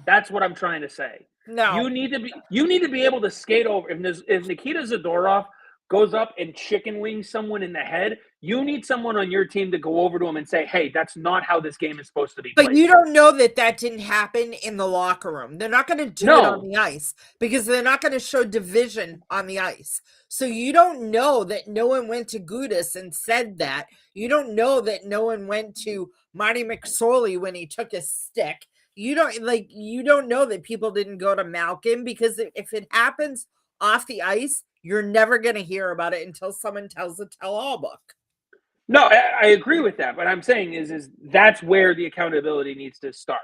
That's what I'm trying to say. No, you need to be able to skate over. If Nikita Zadorov goes up and chicken wings someone in the head, you need someone on your team to go over to him and say, hey, that's not how this game is supposed to be played. But you don't know that didn't happen in the locker room. They're not going to do it on the ice because they're not going to show division on the ice. So you don't know that no one went to Gudis and said that. You don't know that no one went to Marty McSorley when he took his stick. You don't know that people didn't go to Malkin, because if it happens off the ice, you're never going to hear about it until someone tells the tell-all book. No, I agree with that. But I'm saying is that's where the accountability needs to start.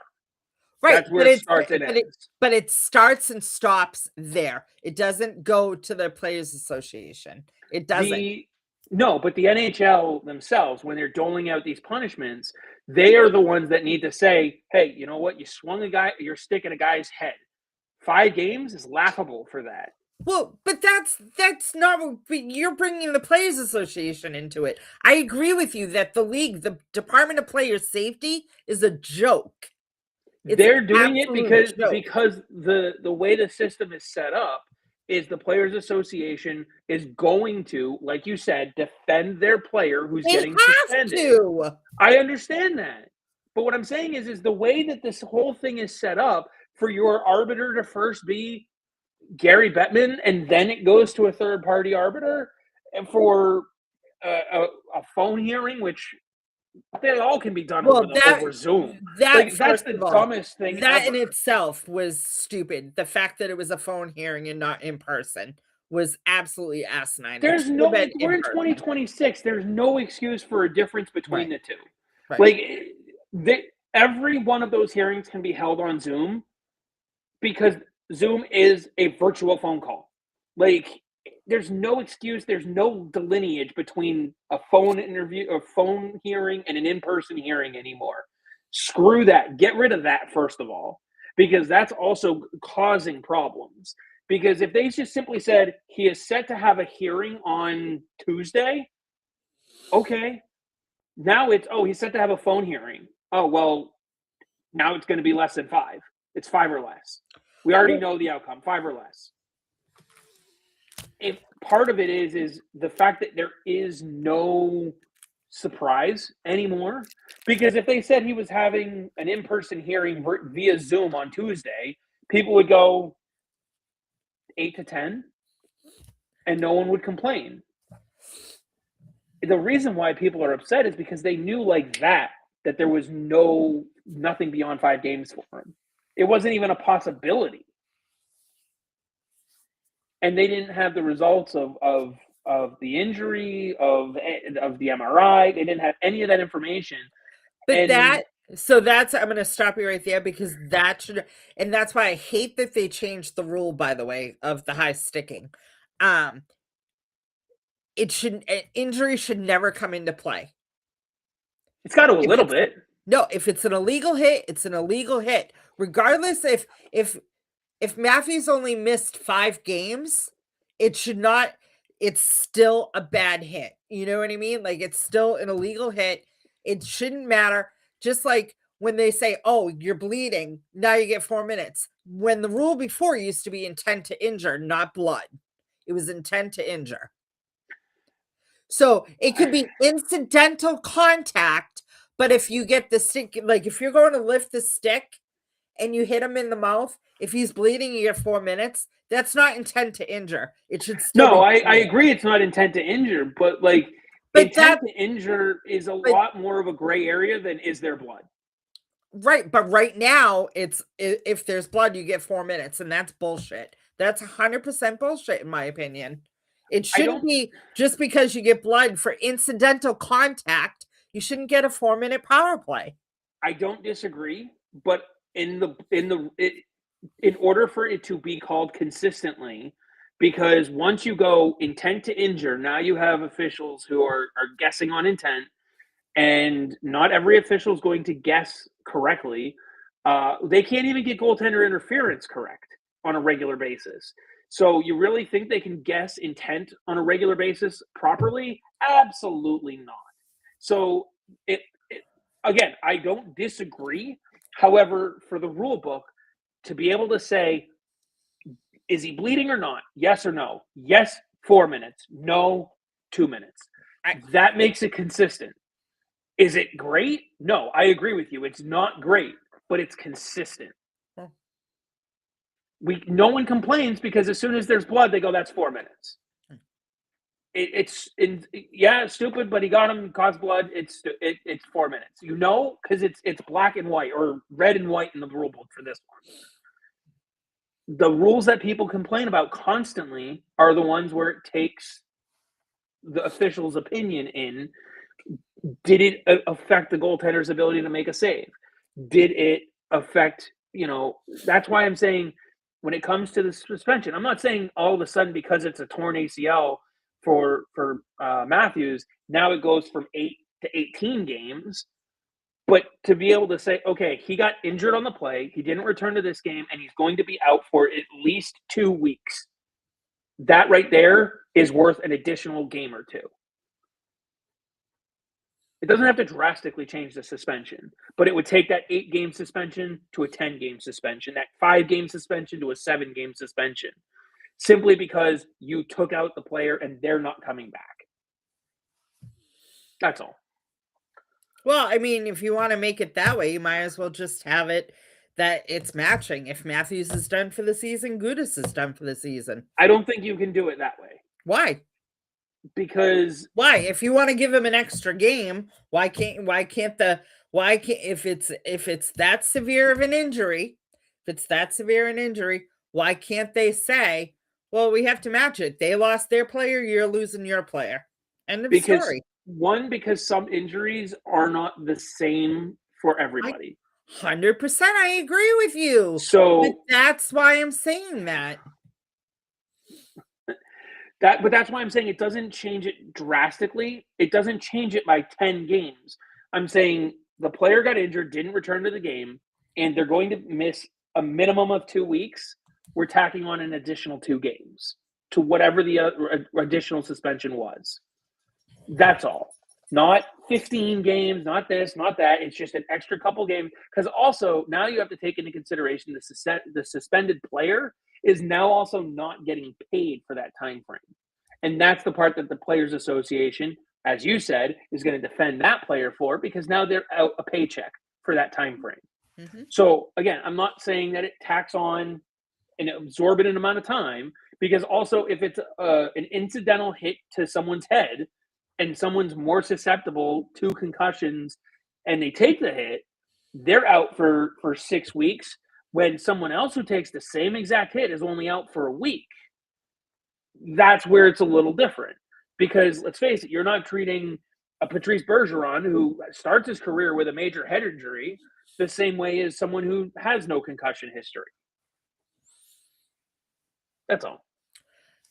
Right. That's where it starts and ends. But it starts and stops there. It doesn't go to the Players Association. It doesn't. No, but the NHL themselves, when they're doling out these punishments, they are the ones that need to say, hey, you know what? You swung your stick at a guy's head. 5 games is laughable for that. Well, but that's not what you're bringing the Players Association into it. I agree with you that the league, the Department of Player Safety, is a joke. They're doing it joke. because the way the system is set up is the Players Association is going to, like you said, defend their player who's getting suspended. I understand that. But what I'm saying is the way that this whole thing is set up for your arbiter to first be Gary Bettman and then it goes to a third-party arbiter and for a phone hearing, which they all can be done over Zoom. That's the dumbest thing that ever. in itself was stupid. The fact that it was a phone hearing and not in person was absolutely asinine. There's no, we're in 2026. There's no excuse for a difference between the two. Right. Every one of those hearings can be held on Zoom because Zoom is a virtual phone call. There's no excuse. There's no delineage between a phone interview, a phone hearing, and an in-person hearing anymore. Screw that. Get rid of that, first of all, because that's also causing problems. Because if they just simply said he is set to have a hearing on Tuesday, okay. Now it's, he's set to have a phone hearing. Oh, well, now it's going to be less than 5. It's 5 or less. We already know the outcome, 5 or less. If part of it is the fact that there is no surprise anymore, because if they said he was having an in-person hearing via Zoom on Tuesday, people would go 8 to 10 and no one would complain. The reason why people are upset is because they knew that there was nothing beyond 5 games for him. It wasn't even a possibility. And they didn't have the results of the injury, of the MRI. They didn't have any of that information. But I'm going to stop you right there because and that's why I hate that they changed the rule, by the way, of the high sticking. Injury should never come into play. It's got a little bit. No, if it's an illegal hit, it's an illegal hit. Regardless if Matthews only missed 5 games, it's still a bad hit. You know what I mean? It's still an illegal hit. It shouldn't matter. Just like when they say, oh, you're bleeding, now you get 4 minutes. When the rule before used to be intent to injure, not blood. It was intent to injure. So it could be incidental contact, but if you get the stick, if you're going to lift the stick and you hit him in the mouth, if he's bleeding, you get 4 minutes. That's not intent to injure. It should still be. I agree it's not intent to injure, but intent to injure is a lot more of a gray area than is there blood. Right, but right now, it's if there's blood, you get 4 minutes, and that's bullshit. That's 100% bullshit, in my opinion. It shouldn't be just because you get blood for incidental contact, you shouldn't get a 4-minute power play. I don't disagree, but in order for it to be called consistently, because once you go intent to injure, now you have officials who are guessing on intent, and not every official is going to guess correctly. They can't even get goaltender interference correct on a regular basis. So you really think they can guess intent on a regular basis properly? Absolutely not. So again, I don't disagree. However, for the rule book, to be able to say, is he bleeding or not? Yes or no? Yes, 4 minutes. No, 2 minutes. That makes it consistent. Is it great? No, I agree with you. It's not great, but it's consistent. No one complains because as soon as there's blood, they go, that's 4 minutes. It's stupid, but he got him, caused blood. It's 4 minutes. Because it's black and white or red and white in the rule book for this one. The rules that people complain about constantly are the ones where it takes the official's opinion in. Did it affect the goaltender's ability to make a save? Did it affect, that's why I'm saying when it comes to the suspension, I'm not saying all of a sudden because it's a torn ACL for Matthews, now it goes from 8 to 18 games. But to be able to say, okay, he got injured on the play, he didn't return to this game, and he's going to be out for at least 2 weeks. That right there is worth an additional game or 2. It doesn't have to drastically change the suspension, but it would take that 8-game suspension to a 10-game suspension, that 5-game suspension to a 7-game suspension, simply because you took out the player and they're not coming back. That's all. Well, I mean, if you want to make it that way, you might as well just have it that it's matching. If Matthews is done for the season, Gudas is done for the season. I don't think you can do it that way. Why? Because why? If you want to give him an extra game, if it's that severe of an injury, why can't they say, well, we have to match it. They lost their player, you're losing your player. End of story. Because some injuries are not the same for everybody. 100% I agree with you. So that's why I'm saying that. But that's why I'm saying it doesn't change it drastically. It doesn't change it by 10 games. I'm saying the player got injured, didn't return to the game, and they're going to miss a minimum of 2 weeks. We're tacking on an additional 2 games to whatever the additional suspension was. That's all. Not 15 games, not this, not that. It's just an extra couple games. Because also, now you have to take into consideration the suspended player is now also not getting paid for that time frame. And that's the part that the Players Association, as you said, is going to defend that player for, because now they're out a paycheck for that time frame. Mm-hmm. So again, I'm not saying that it tacks on an exorbitant amount of time, because also if it's an incidental hit to someone's head and someone's more susceptible to concussions and they take the hit, they're out for 6 weeks, when someone else who takes the same exact hit is only out for a week. That's where it's a little different. Because let's face it, you're not treating a Patrice Bergeron, who starts his career with a major head injury, the same way as someone who has no concussion history. That's all.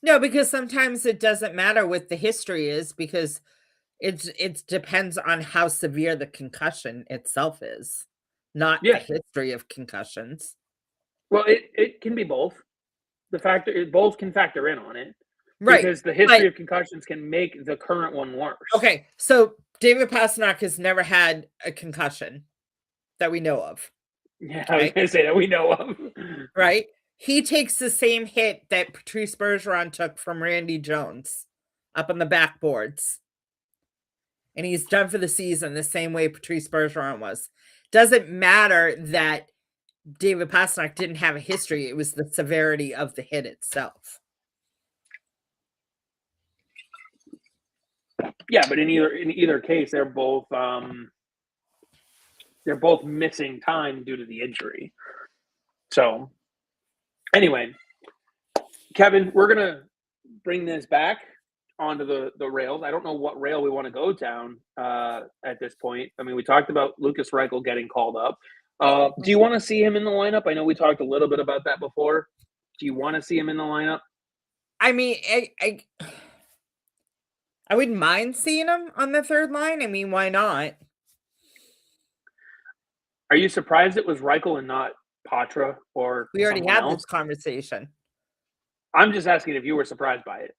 No, because sometimes it doesn't matter what the history is, because it depends on how severe the concussion itself is, not the history of concussions. Well, it can be both. Both can factor in on it. Right. Because the history of concussions can make the current one worse. Okay, so David Pastrnak has never had a concussion that we know of. Yeah, I was going to say that we know of. Right? He takes the same hit that Patrice Bergeron took from Randy Jones up on the backboards. And he's done for the season the same way Patrice Bergeron was. Doesn't matter that David Pastrnak didn't have a history. It was the severity of the hit itself. Yeah, but in either case, they're both missing time due to the injury. So anyway, Kevin, we're gonna bring this back onto the rails. I don't know what rail we want to go down at this point. I mean, we talked about Lukas Reichel getting called up. Do you want to see him in the lineup? I know we talked a little bit about that before. Do you want to see him in the lineup? I mean, I wouldn't mind seeing him on the third line. I mean, why not? Are you surprised it was Reichel and not Patra or we already had this conversation? I'm just asking if you were surprised by it.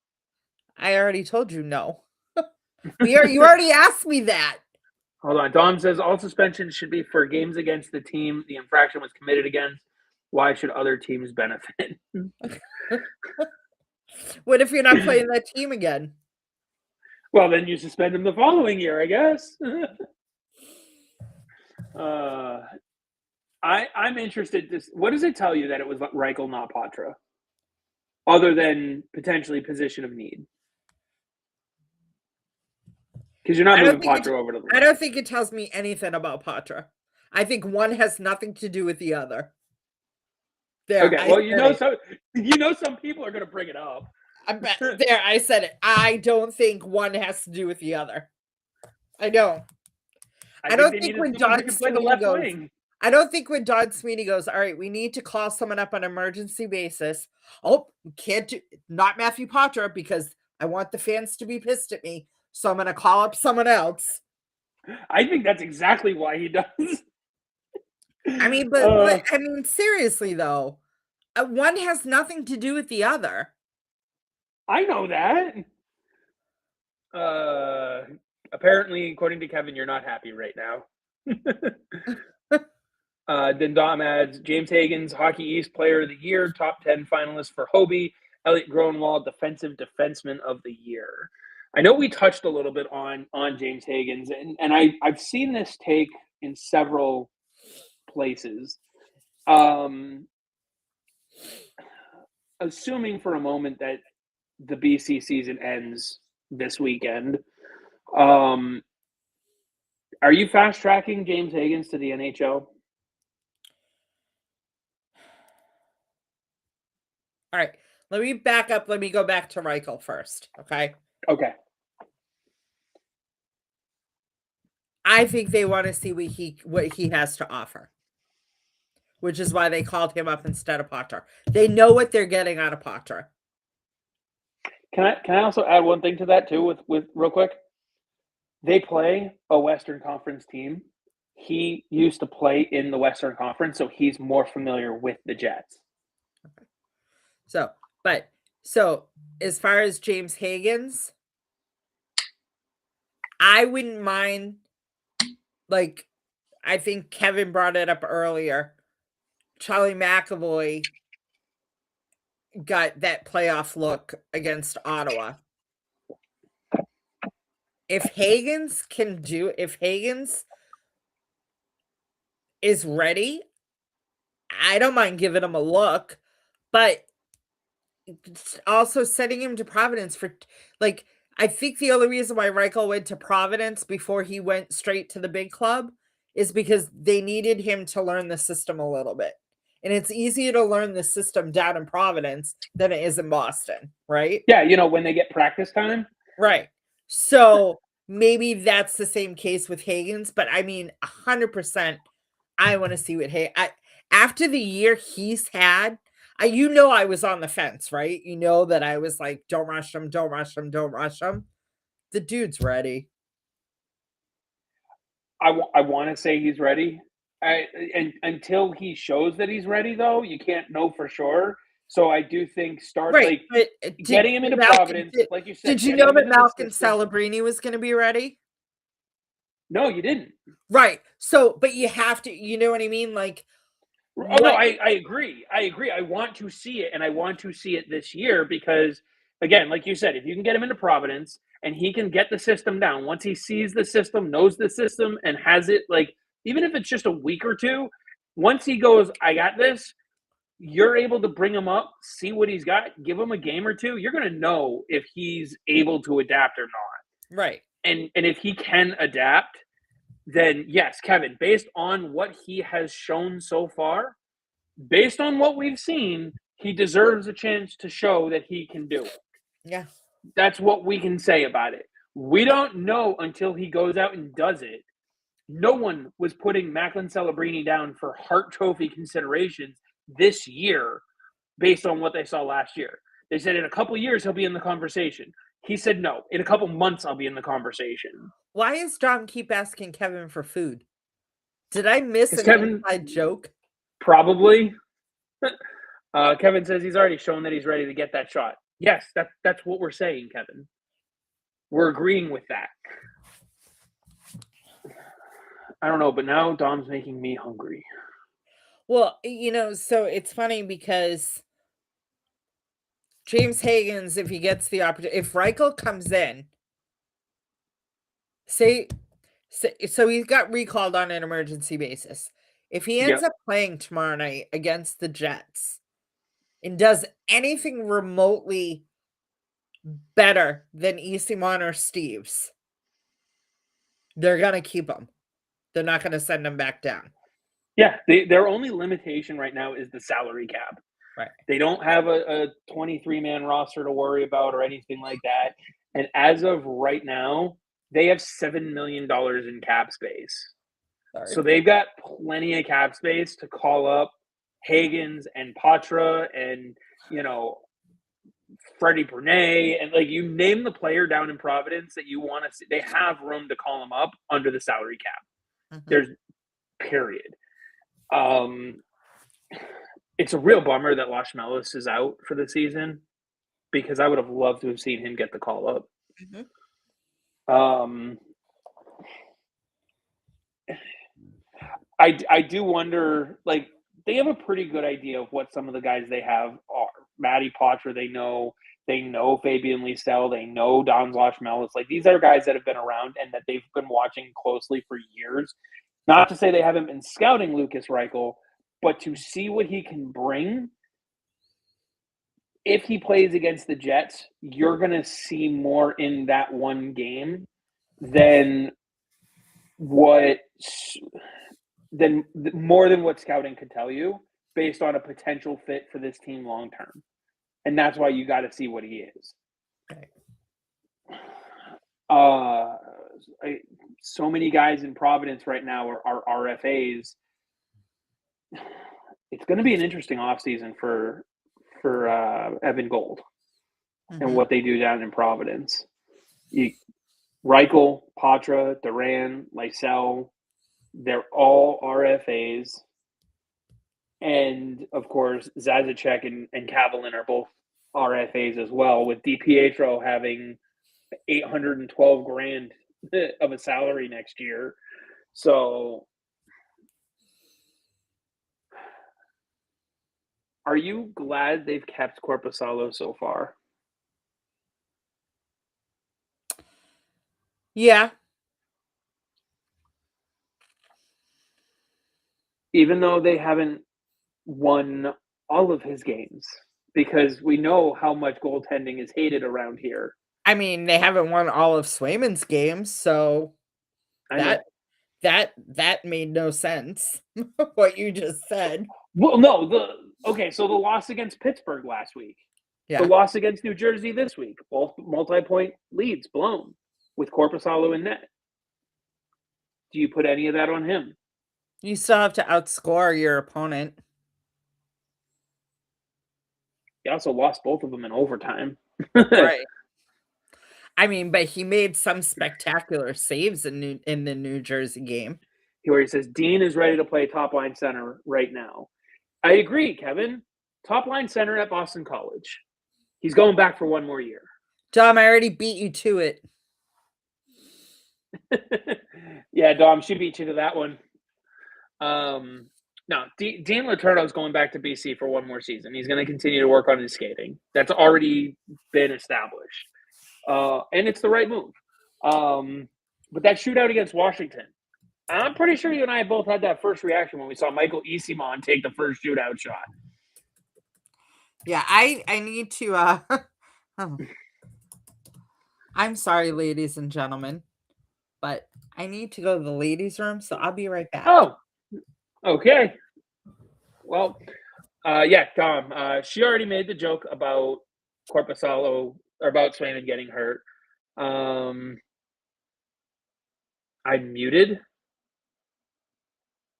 I already told you no. You already asked me that. Hold on. Dom says all suspensions should be for games against the team the infraction was committed against. Why should other teams benefit? What if you're not playing that team again? Well, then you suspend them the following year, I guess. I'm interested. What does it tell you that it was Reichel, not Patra, other than potentially position of need? Because you're not moving Patra over to the left. I don't think it tells me anything about Patra. I think one has nothing to do with the other. There, okay, well, some people are going to bring it up. I said it. I don't think one has to do with the other. I don't. I don't think when Don Sweeney goes, I don't think when Don Sweeney goes, all right, we need to call someone up on an emergency basis. Oh, can't do not Matthew Patra because I want the fans to be pissed at me. So I'm going to call up someone else. I think that's exactly why he does. I mean, but I mean, seriously though, one has nothing to do with the other. I know that. apparently, according to Kevin, you're not happy right now. Then Dom adds James Hagen's Hockey East Player of the Year, top 10 finalist for Hobie, Elliot Gronwald, Defensive Defenseman of the Year. I know we touched a little bit on James Hagen's, and I've seen this take in several places. Assuming for a moment that the BC season ends this weekend, are you fast tracking James Hagen's to the NHL? All right, let me back up. Let me go back to Reichel first, okay? Okay. I think they want to see what he has to offer, which is why they called him up instead of Potter. They know what they're getting out of Potter. Can I also add one thing to that too with real quick? They play a Western Conference team. He used to play in the Western Conference, so he's more familiar with the Jets. Okay. So as far as James Hagen's, I wouldn't mind, like, I think Kevin brought it up earlier. Charlie McAvoy got that playoff look against Ottawa. If Hagen's is ready, I don't mind giving him a look, but also sending him to Providence for, like, I think the only reason why Reichel went to Providence before he went straight to the big club is because they needed him to learn the system a little bit. And it's easier to learn the system down in Providence than it is in Boston, right? Yeah, when they get practice time. Right. So maybe that's the same case with Hagen's, but I mean, 100%, I want to see what after the year he's had. I was on the fence, right? That I was like, don't rush him, don't rush him, don't rush him. The dude's ready. I want to say he's ready. And until he shows that he's ready, though, you can't know for sure. So I do think getting him into Providence, like you said. Did you know that Malcolm Celebrini was going to be ready? No, you didn't. Right. So, but you have to, you know what I mean? Like, oh, no, I agree. I want to see it, and I want to see it this year because, again, like you said, if you can get him into Providence and he can get the system down, once he sees the system, knows the system, and has it, like, even if it's just a week or two, once he goes, I got this, you're able to bring him up, see what he's got, give him a game or two. You're going to know if he's able to adapt or not. Right. And if he can adapt, then yes, Kevin, based on what he has shown so far, based on what we've seen, he deserves a chance to show that he can do it. Yeah. That's what we can say about it. We don't know until he goes out and does it. No one was putting Macklin Celebrini down for Hart Trophy considerations this year based on what they saw last year. They said in a couple years he'll be in the conversation. He said no. In a couple months I'll be in the conversation. Why does Dom keep asking Kevin for food? Did I miss an inside joke? Probably. Kevin says he's already shown that he's ready to get that shot. Yes, that's what we're saying, Kevin. We're agreeing with that. I don't know, but now Dom's making me hungry. Well, so it's funny because James Hagen's, if he gets the opportunity, if Reichel comes in, so he got recalled on an emergency basis. If he ends up playing tomorrow night against the Jets and does anything remotely better than Eastimon or Steves, they're going to keep him. They're not going to send him back down. Yeah, their only limitation right now is the salary cap. Right. They don't have a 23-man roster to worry about or anything like that. And as of right now, they have $7 million in cap space. Sorry. So they've got plenty of cap space to call up Hagen's and Patra and, Freddie Brunet. And, like, you name the player down in Providence that you want to see. They have room to call them up under the salary cap. Mm-hmm. There's period. It's a real bummer that Lashmelis is out for the season because I would have loved to have seen him get the call up. Mm-hmm. I do wonder, like, they have a pretty good idea of what some of the guys they have are. Matty Poitras, they know Fabian Lysell, they know Don Melis. Like, these are guys that have been around and that they've been watching closely for years. Not to say they haven't been scouting Lukas Reichel, but to see what he can bring, if he plays against the Jets, you're going to see more in that one game than more than what scouting could tell you based on a potential fit for this team long term. And that's why you got to see what he is. Okay. So many guys in Providence right now are RFAs. It's going to be an interesting offseason for Evan Gold and what they do down in Providence. Reichel, Poitras, Duran, Lysell, they're all RFAs. And, of course, Zazacek and Kavalin are both RFAs as well, with DiPietro having $812,000 of a salary next year. So, are you glad they've kept Korpisalo so far? Yeah. Even though they haven't won all of his games, because we know how much goaltending is hated around here. I mean, they haven't won all of Swayman's games, so that made no sense. What you just said. Well, no, so the loss against Pittsburgh last week, the loss against New Jersey this week, both multi-point leads blown with Korpisalo in net. Do you put any of that on him? You still have to outscore your opponent. He also lost both of them in overtime. Right. I mean, but he made some spectacular saves in the New Jersey game. Where he says, Dean is ready to play top-line center right now. I agree, Kevin. Top-line center at Boston College. He's going back for one more year. Dom, I already beat you to it. Yeah, Dom, she beat you to that one. No, Dean Letourneau is going back to BC for one more season. He's going to continue to work on his skating. That's already been established. And it's the right move. But that shootout against Washington, I'm pretty sure you and I both had that first reaction when we saw Michael Easimon take the first shootout shot. Yeah, I need to I'm sorry, ladies and gentlemen, but I need to go to the ladies' room, so I'll be right back. Oh, okay. Well, yeah, Tom, she already made the joke about Korpisalo, or about Swayman getting hurt. I'm muted.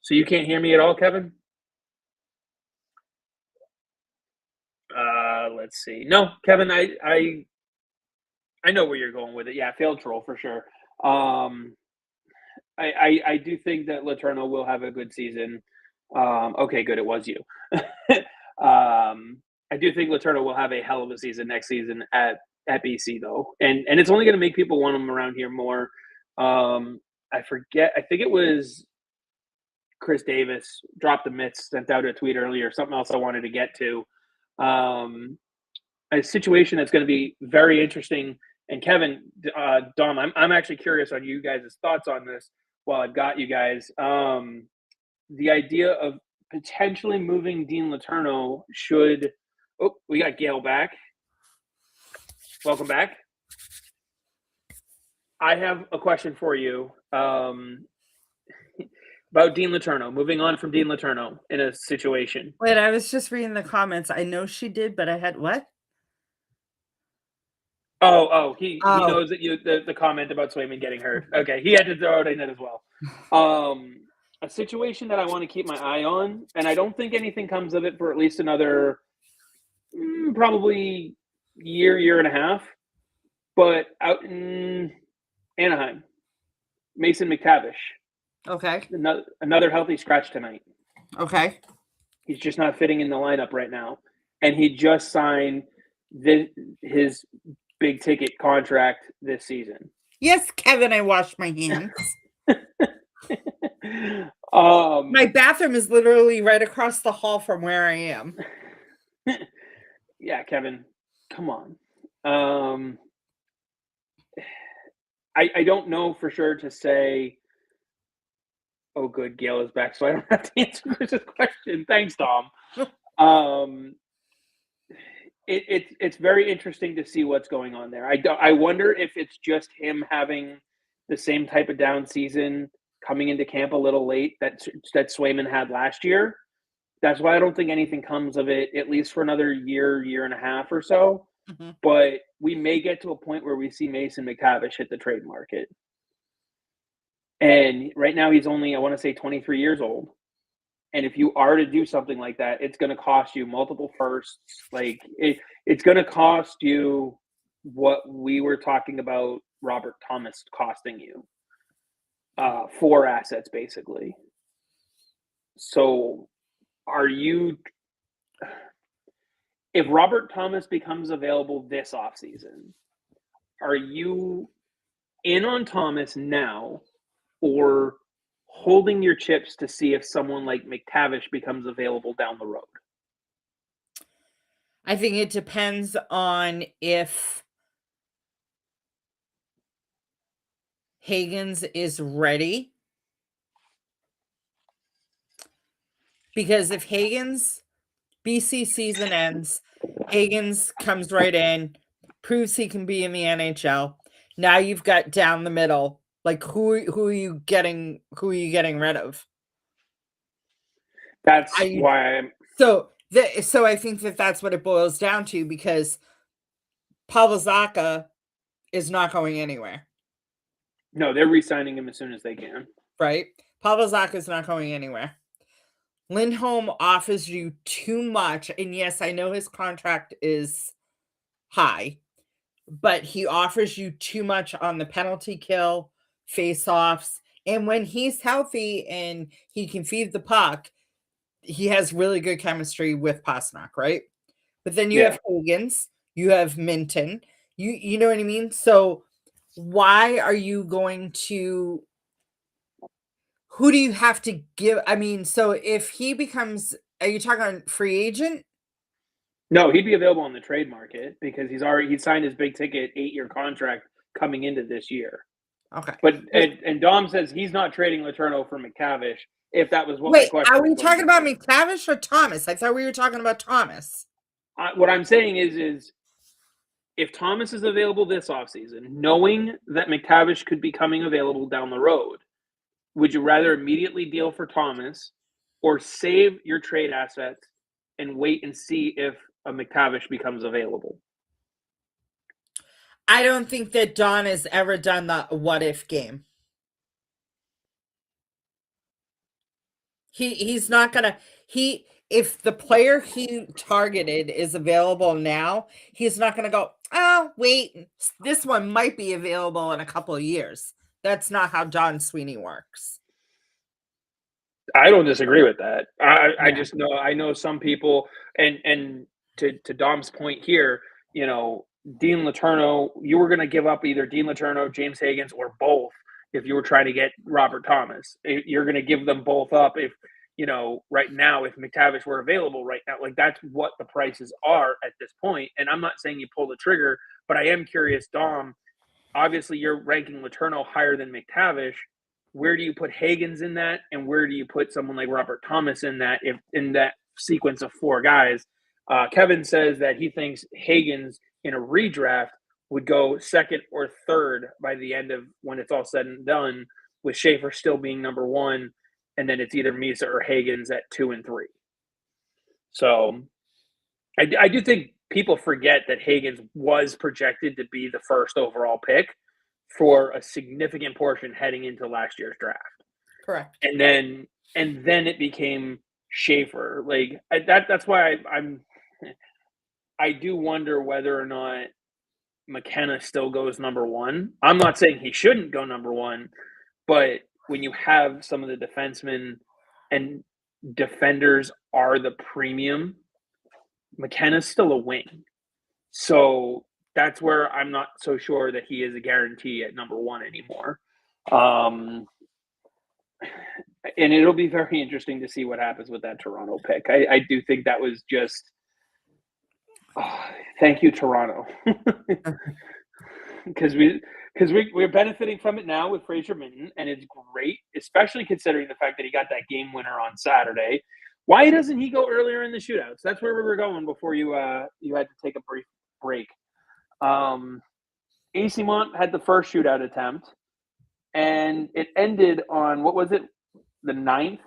So you can't hear me at all, Kevin? Let's see. No, Kevin, I know where you're going with it. Yeah, failed troll for sure. I do think that Letourneau will have a good season. Okay, good. It was you. I do think Letourneau will have a hell of a season next season at BC, though. And it's only going to make people want him around here more. I forget. I think it was Chris Davis dropped the mitts, sent out a tweet earlier. Something else I wanted to get to. A situation that's going to be very interesting. And Kevin, Dom, I'm actually curious on you guys' thoughts on this while I've got you guys. The idea of potentially moving Dean Letourneau should – oh, we got Gayle back. Welcome back. I have a question for you about Dean Letourneau, moving on from Dean Letourneau in a situation. Wait, I was just reading the comments. I know she did, but I had what? He knows that the comment about Swayman getting hurt. Okay, he had to throw it in it as well. A situation that I want to keep my eye on, and I don't think anything comes of it for at least another probably year and a half, but out in Anaheim, Mason McTavish. Okay. Another healthy scratch tonight. Okay. He's just not fitting in the lineup right now. And he just signed his big ticket contract this season. Yes, Kevin, I washed my hands. My bathroom is literally right across the hall from where I am. Yeah, Kevin, come on. I don't know for sure to say. Oh, good, Gayle is back, so I don't have to answer Chris's question. Thanks, Dom. Um, it's very interesting to see what's going on there. I wonder if it's just him having the same type of down season coming into camp a little late that Swayman had last year. That's why I don't think anything comes of it, at least for another year and a half or so. Mm-hmm. But we may get to a point where we see Mason McTavish hit the trade market. And right now he's only, I want to say, 23 years old. And if you are to do something like that, it's going to cost you multiple firsts. Like it's going to cost you what we were talking about Robert Thomas costing you. 4 assets, basically. So are you, if Robert Thomas becomes available this offseason, are you in on Thomas now or holding your chips to see if someone like McTavish becomes available down the road? I think it depends on if Higgins is ready. Because if Higgins, BC season ends, Higgins comes right in, proves he can be in the NHL. Now you've got down the middle. Like who are you getting rid of? That's why I'm so I think that's what it boils down to, because Pavel Zacha is not going anywhere. No, they're re-signing him as soon as they can. Right? Pavel Zacha is not going anywhere. Lindholm offers you too much, and yes, I know his contract is high, but he offers you too much on the penalty kill, face-offs, and when he's healthy and he can feed the puck, he has really good chemistry with Pastrnak, right? But then you have Higgins, you have Minton, you know what I mean? So why are you going to, who do you have to give? I mean, so if he becomes, are you talking free agent? No, he'd be available on the trade market because he signed his big ticket 8-year contract coming into this year. Okay. But and Dom says he's not trading Letourneau for McTavish. If that was what Wait, my question are we was talking about McTavish or Thomas? I thought we were talking about Thomas. What I'm saying is if Thomas is available this offseason, knowing that McTavish could be coming available down the road, would you rather immediately deal for Thomas or save your trade assets and wait and see if a McTavish becomes available? I don't think that Don has ever done the what if game. He's not gonna, if the player he targeted is available now, he's not gonna go, oh wait, this one might be available in a couple of years. That's not how Don Sweeney works. I don't disagree with that. I just know, I know some people, and to Dom's point here, you know, Dean Letourneau, you were going to give up either Dean Letourneau, James Higgins, or both if you were trying to get Robert Thomas. You're going to give them both up if, you know, right now, if McTavish were available right now. Like, that's what the prices are at this point. And I'm not saying you pull the trigger, but I am curious, Dom, obviously you're ranking Letourneau higher than McTavish. Where do you put Higgins in that, and where do you put someone like Robert Thomas in that, if in that sequence of 4 guys? Kevin says that he thinks Higgins in a redraft would go second or third by the end of when it's all said and done, with Schaefer still being number 1, and then it's either Misa or Higgins at 2 and 3. So I do think people forget that Higgins was projected to be the first overall pick for a significant portion heading into last year's draft. Correct. And then it became Schaefer. Like that's why I do wonder whether or not McKenna still goes number 1. I'm not saying he shouldn't go number 1, but when you have some of the defensemen and defenders are the premium, McKenna's still a wing. So that's where I'm not so sure that he is a guarantee at number 1 anymore. And it'll be very interesting to see what happens with that Toronto pick. I do think that was just thank you, Toronto. Because we're benefiting from it now with Fraser Minton, and it's great, especially considering the fact that he got that game winner on Saturday. Why doesn't he go earlier in the shootouts? That's where we were going before you had to take a brief break. AC Mont had the first shootout attempt, and it ended on, what was it, the 9th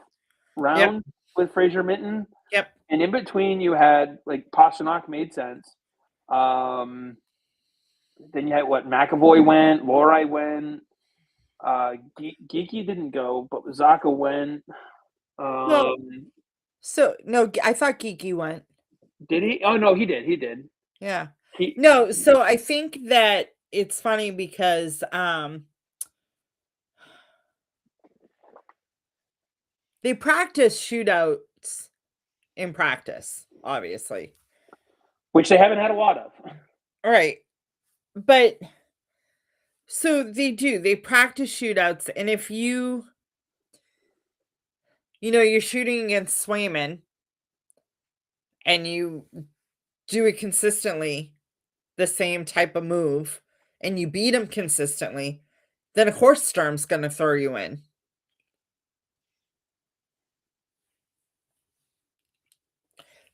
round with Fraser Minton? Yep. And in between, you had, like, Pasternak made sense. Then you had McAvoy went, Lohrei went, Geeky didn't go, but Zaka went. No, I thought Geeky went. Did he? Oh no, he did. He did. Yeah. So I think that it's funny because they practice shootouts in practice, obviously, which they haven't had a lot of. All right. But so they practice shootouts, and if you're shooting against Swayman and you do it consistently, the same type of move, and you beat him consistently, then of course Sturm's going to throw you in.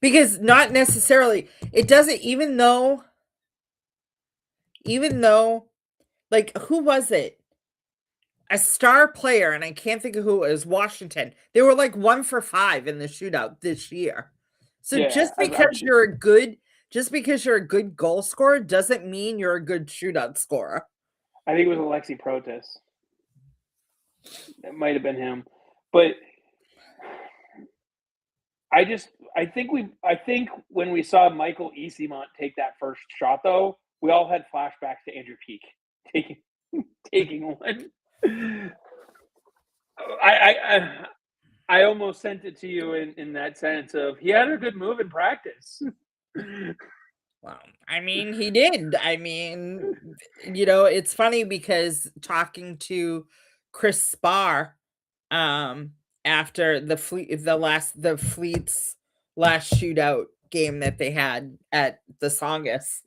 Because not necessarily, it doesn't, even though, like, who was it? A star player, and I can't think of who it was, Washington. They were like 1 for 5 in the shootout this year. So just because you're a good goal scorer doesn't mean you're a good shootout scorer. I think it was Alexi Protas. It might have been him. But I think when we saw Michael Easimont take that first shot, though, we all had flashbacks to Andrew Peak taking one. I almost sent it to you in that sense of he had a good move in practice. Well, I mean, he did. I mean, it's funny because talking to Chris Spar after the Fleet's last shootout game that they had at the Saugus,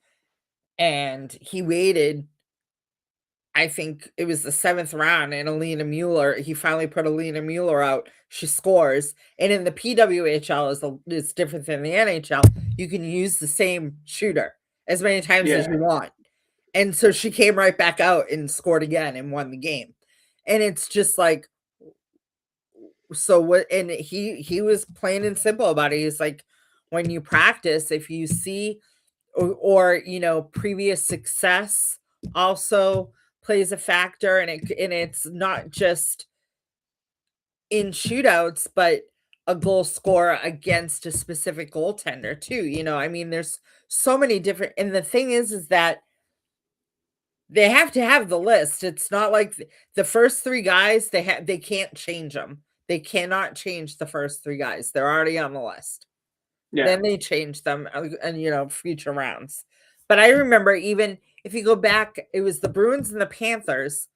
and he waited, I think it was the 7th round, and Alina Mueller, he finally put Alina Mueller out. She scores. And in the PWHL is different than the NHL. You can use the same shooter as many times as you want. And so she came right back out and scored again and won the game. And it's just like, so what? And he was plain and simple about it. He's like, when you practice, if you see or previous success also plays a factor, and it's not just in shootouts, but a goal scorer against a specific goaltender too. I mean, there's so many different, and the thing is that they have to have the list. It's not like the first 3 guys, they can't change them. They cannot change the first 3 guys. They're already on the list. Yeah. Then they change them and future rounds. But I remember, even if you go back, it was the Bruins and the Panthers.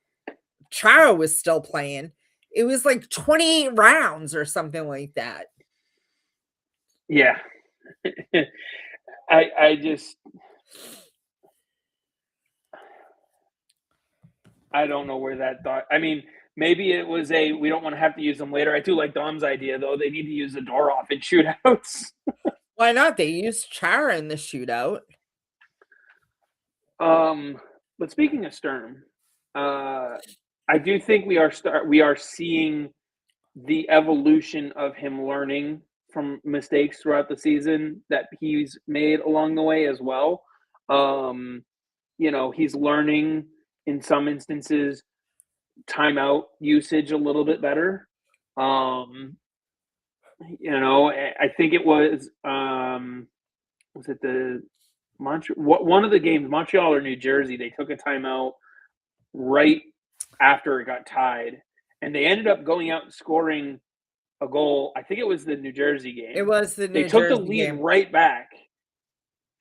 Chara was still playing. It was like 28 rounds or something like that. Yeah. I don't know where that thought. I mean, maybe it was we don't want to have to use them later. I do like Dom's idea, though. They need to use the door off in shootouts. Why not? They used Chara in the shootout. But speaking of Sturm, I do think we are seeing the evolution of him learning from mistakes throughout the season that he's made along the way as well. He's learning in some instances timeout usage a little bit better. I think it was it one of the games, Montreal or New Jersey, they took a timeout right after it got tied, and they ended up going out and scoring a goal. I think it was the New Jersey game. It was the New Jersey game. They took the lead right back,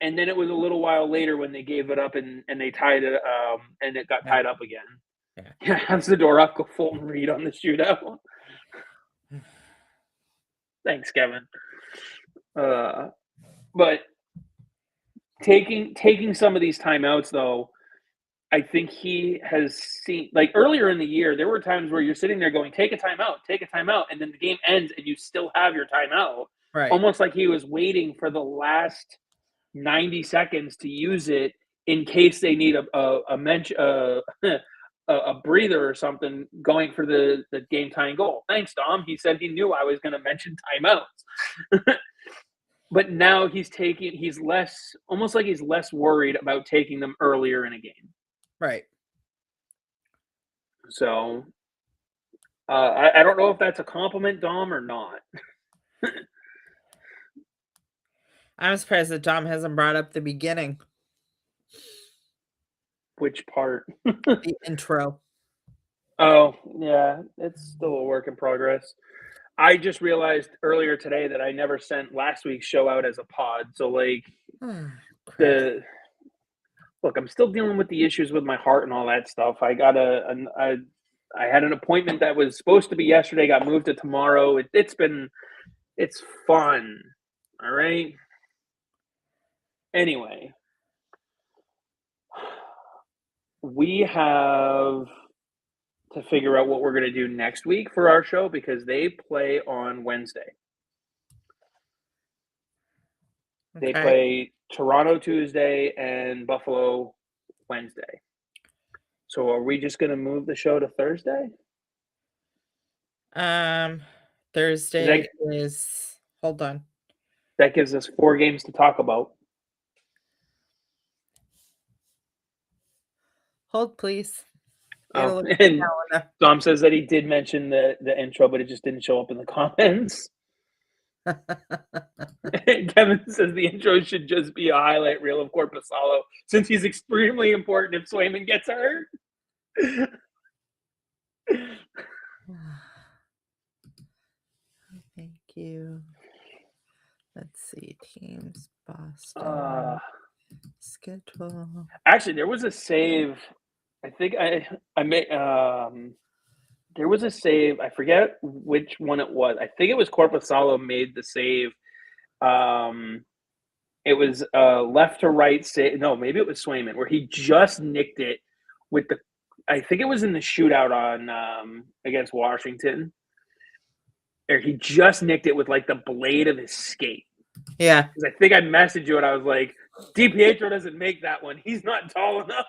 and then it was a little while later when they gave it up and they tied it, and it got tied up again. Yeah, has the door up, go Fulton Reed on the shootout. Thanks, Kevin. But taking some of these timeouts, though, I think he has seen, like earlier in the year, there were times where you're sitting there going, take a timeout, and then the game ends and you still have your timeout. Right. Almost like he was waiting for the last 90 seconds to use it in case they need a breather or something going for the game tying goal. Thanks, Dom. He said he knew I was going to mention timeouts. But now he's less, almost like he's less worried about taking them earlier in a game. Right. So I don't know if that's a compliment, Dom, or not. I'm surprised that Dom hasn't brought up the beginning. Which part? The intro. Oh, yeah. It's still a work in progress. I just realized earlier today that I never sent last week's show out as a pod. So, like, look, I'm still dealing with the issues with my heart and all that stuff. I had an appointment that was supposed to be yesterday, got moved to tomorrow. It's fun. All right. Anyway, we have to figure out what we're going to do next week for our show because they play on Wednesday. They play Toronto Tuesday and Buffalo Wednesday. So are we just going to move the show to Thursday? Thursday is, hold on. That gives us 4 games to talk about. Hold, please. Oh, and Dom says that he did mention the intro, but it just didn't show up in the comments. Kevin says the intro should just be a highlight reel of Korpisalo since he's extremely important if Swayman gets hurt. Thank you. Let's see. Teams, Boston. Schedule. Actually, there was a save. I think I made there was a save. I forget which one it was. I think it was Korpisalo made the save. It was left to right save. No, maybe it was Swayman where he just nicked it with the. I think it was in the shootout on against Washington. Or he just nicked it with like the blade of his skate. Yeah, because I think I messaged you and I was like, DiPietro doesn't make that one. He's not tall enough.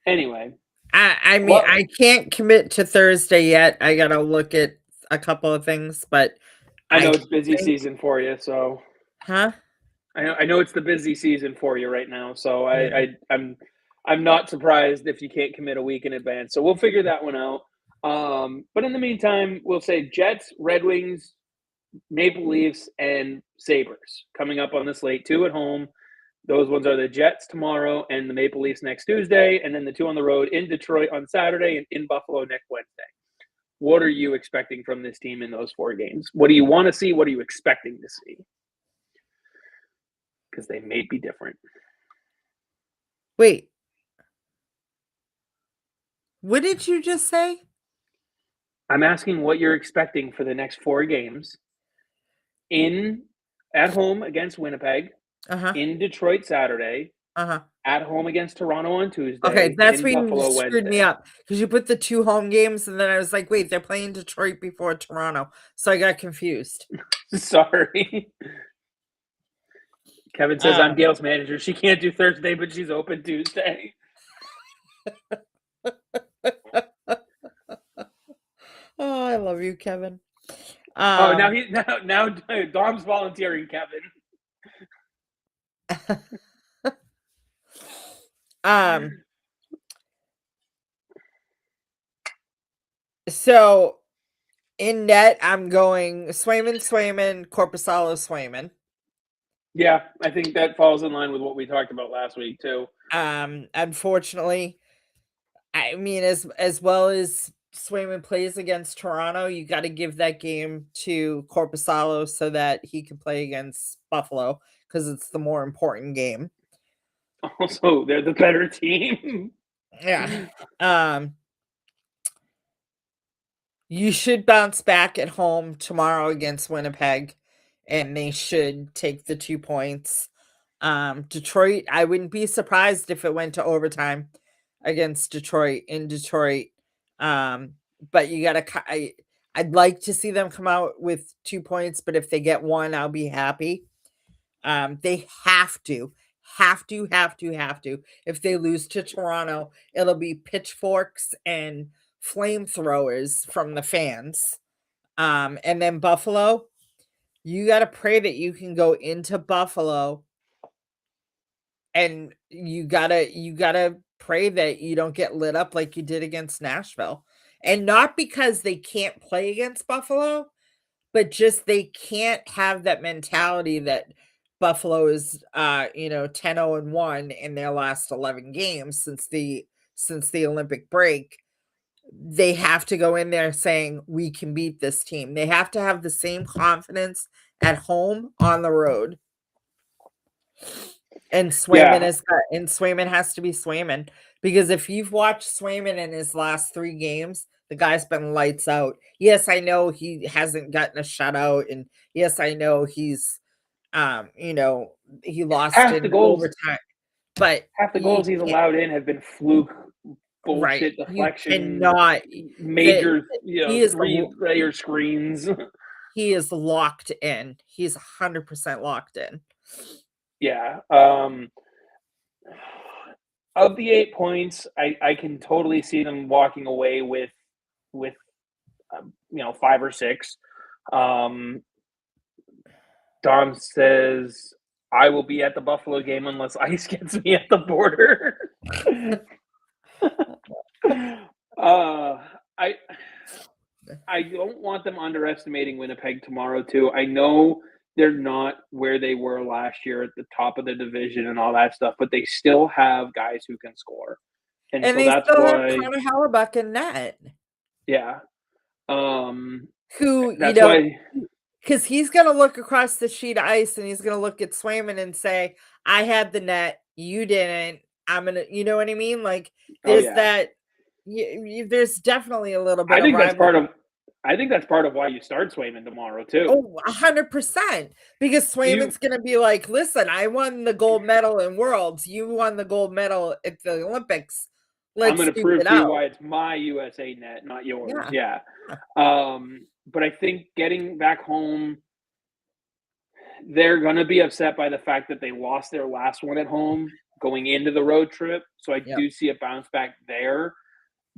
Anyway, I mean, I can't commit to Thursday yet. I gotta look at a couple of things, but I know it's busy season for you, so I know it's the busy season for you right now, so I'm not surprised if you can't commit a week in advance. So we'll figure that one out. But in the meantime, we'll say Jets, Red Wings, Maple Leafs, and Sabres coming up on the slate. 2 at home. Those ones are the Jets tomorrow and the Maple Leafs next Tuesday, and then the 2 on the road in Detroit on Saturday and in Buffalo next Wednesday. What are you expecting from this team in those 4 games? What do you want to see? What are you expecting to see? Because they may be different. Wait. What did you just say? I'm asking what you're expecting for the next 4 games at home against Winnipeg, in Detroit Saturday, at home against Toronto on Tuesday. Okay, that's where Buffalo you screwed Wednesday. me up because you put the 2 home games, and then I was like, wait, they're playing Detroit before Toronto, so I got confused. Sorry. Kevin says I'm Gayle's manager. She can't do Thursday, but she's open Tuesday. Oh, I love you, Kevin. Now Dom's volunteering Kevin. So in net, I'm going Swayman, Korpisalo, Swayman. Yeah, I think that falls in line with what we talked about last week too. Unfortunately, I mean, as well as Swayman plays against Toronto, you got to give that game to Korpisalo so that he can play against Buffalo because it's the more important game. Also, they're the better team. Yeah. You should bounce back at home tomorrow against Winnipeg, and they should take the 2 points. Detroit, I wouldn't be surprised if it went to overtime against Detroit in Detroit. But you gotta I'd like to see them come out with 2 points, but if they get 1, I'll be happy. They have to. If they lose to Toronto, it'll be pitchforks and flamethrowers from the fans. And then Buffalo, you got to pray that you can go into Buffalo, and you got to pray that you don't get lit up like you did against Nashville. And not because they can't play against Buffalo, but just they can't have that mentality that Buffalo is 10-0-1 in their last 11 games since the Olympic break. They have to go in there saying we can beat this team. They have to have the same confidence at home on the road. And Swayman has to be Swayman, because if you've watched Swayman in his last 3 games, the guy's been lights out. Yes, I know he hasn't gotten a shutout, and yes, I know he's he lost half the in goals, overtime, but half the goals he's allowed in have been fluke, bullshit, right. You deflection, cannot major, he is 3-layer screens. he is locked in. He's 100% locked in. Yeah. Of the 8 points, I can totally see them walking away with 5 or 6. Dom says, I will be at the Buffalo game unless ice gets me at the border. I don't want them underestimating Winnipeg tomorrow too. I know they're not where they were last year at the top of the division and all that stuff, but they still have guys who can score. And so they that's still have why, Connor Hellebuyck in net. yeah. Who, That's why, because he's going to look across the sheet of ice and he's going to look at Swayman and say, I had the net, you didn't. I'm going to, you know what I mean? Like, there's that, there's definitely a little bit I think of that's rivalry. I think that's part of why you start Swayman tomorrow too. Oh, 100%. Because Swayman's going to be like, listen, I won the gold medal in Worlds. You won the gold medal at the Olympics. I'm going to Let's prove it to you out. why it's my USA net, not yours. Yeah. But I think getting back home, they're going to be upset by the fact that they lost their last one at home going into the road trip. So I do see a bounce back there.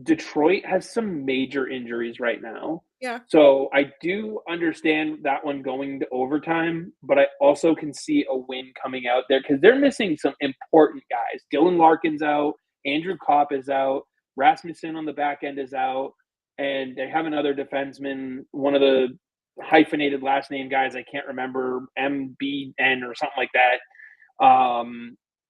Detroit has some major injuries right now. Yeah. So I do understand that one going to overtime, but I also can see a win coming out there because they're missing some important guys. Dylan Larkin's out. Andrew Kopp is out. Rasmussen on the back end is out. And they have another defenseman, one of the hyphenated last name guys, I can't remember, MBN or something like that.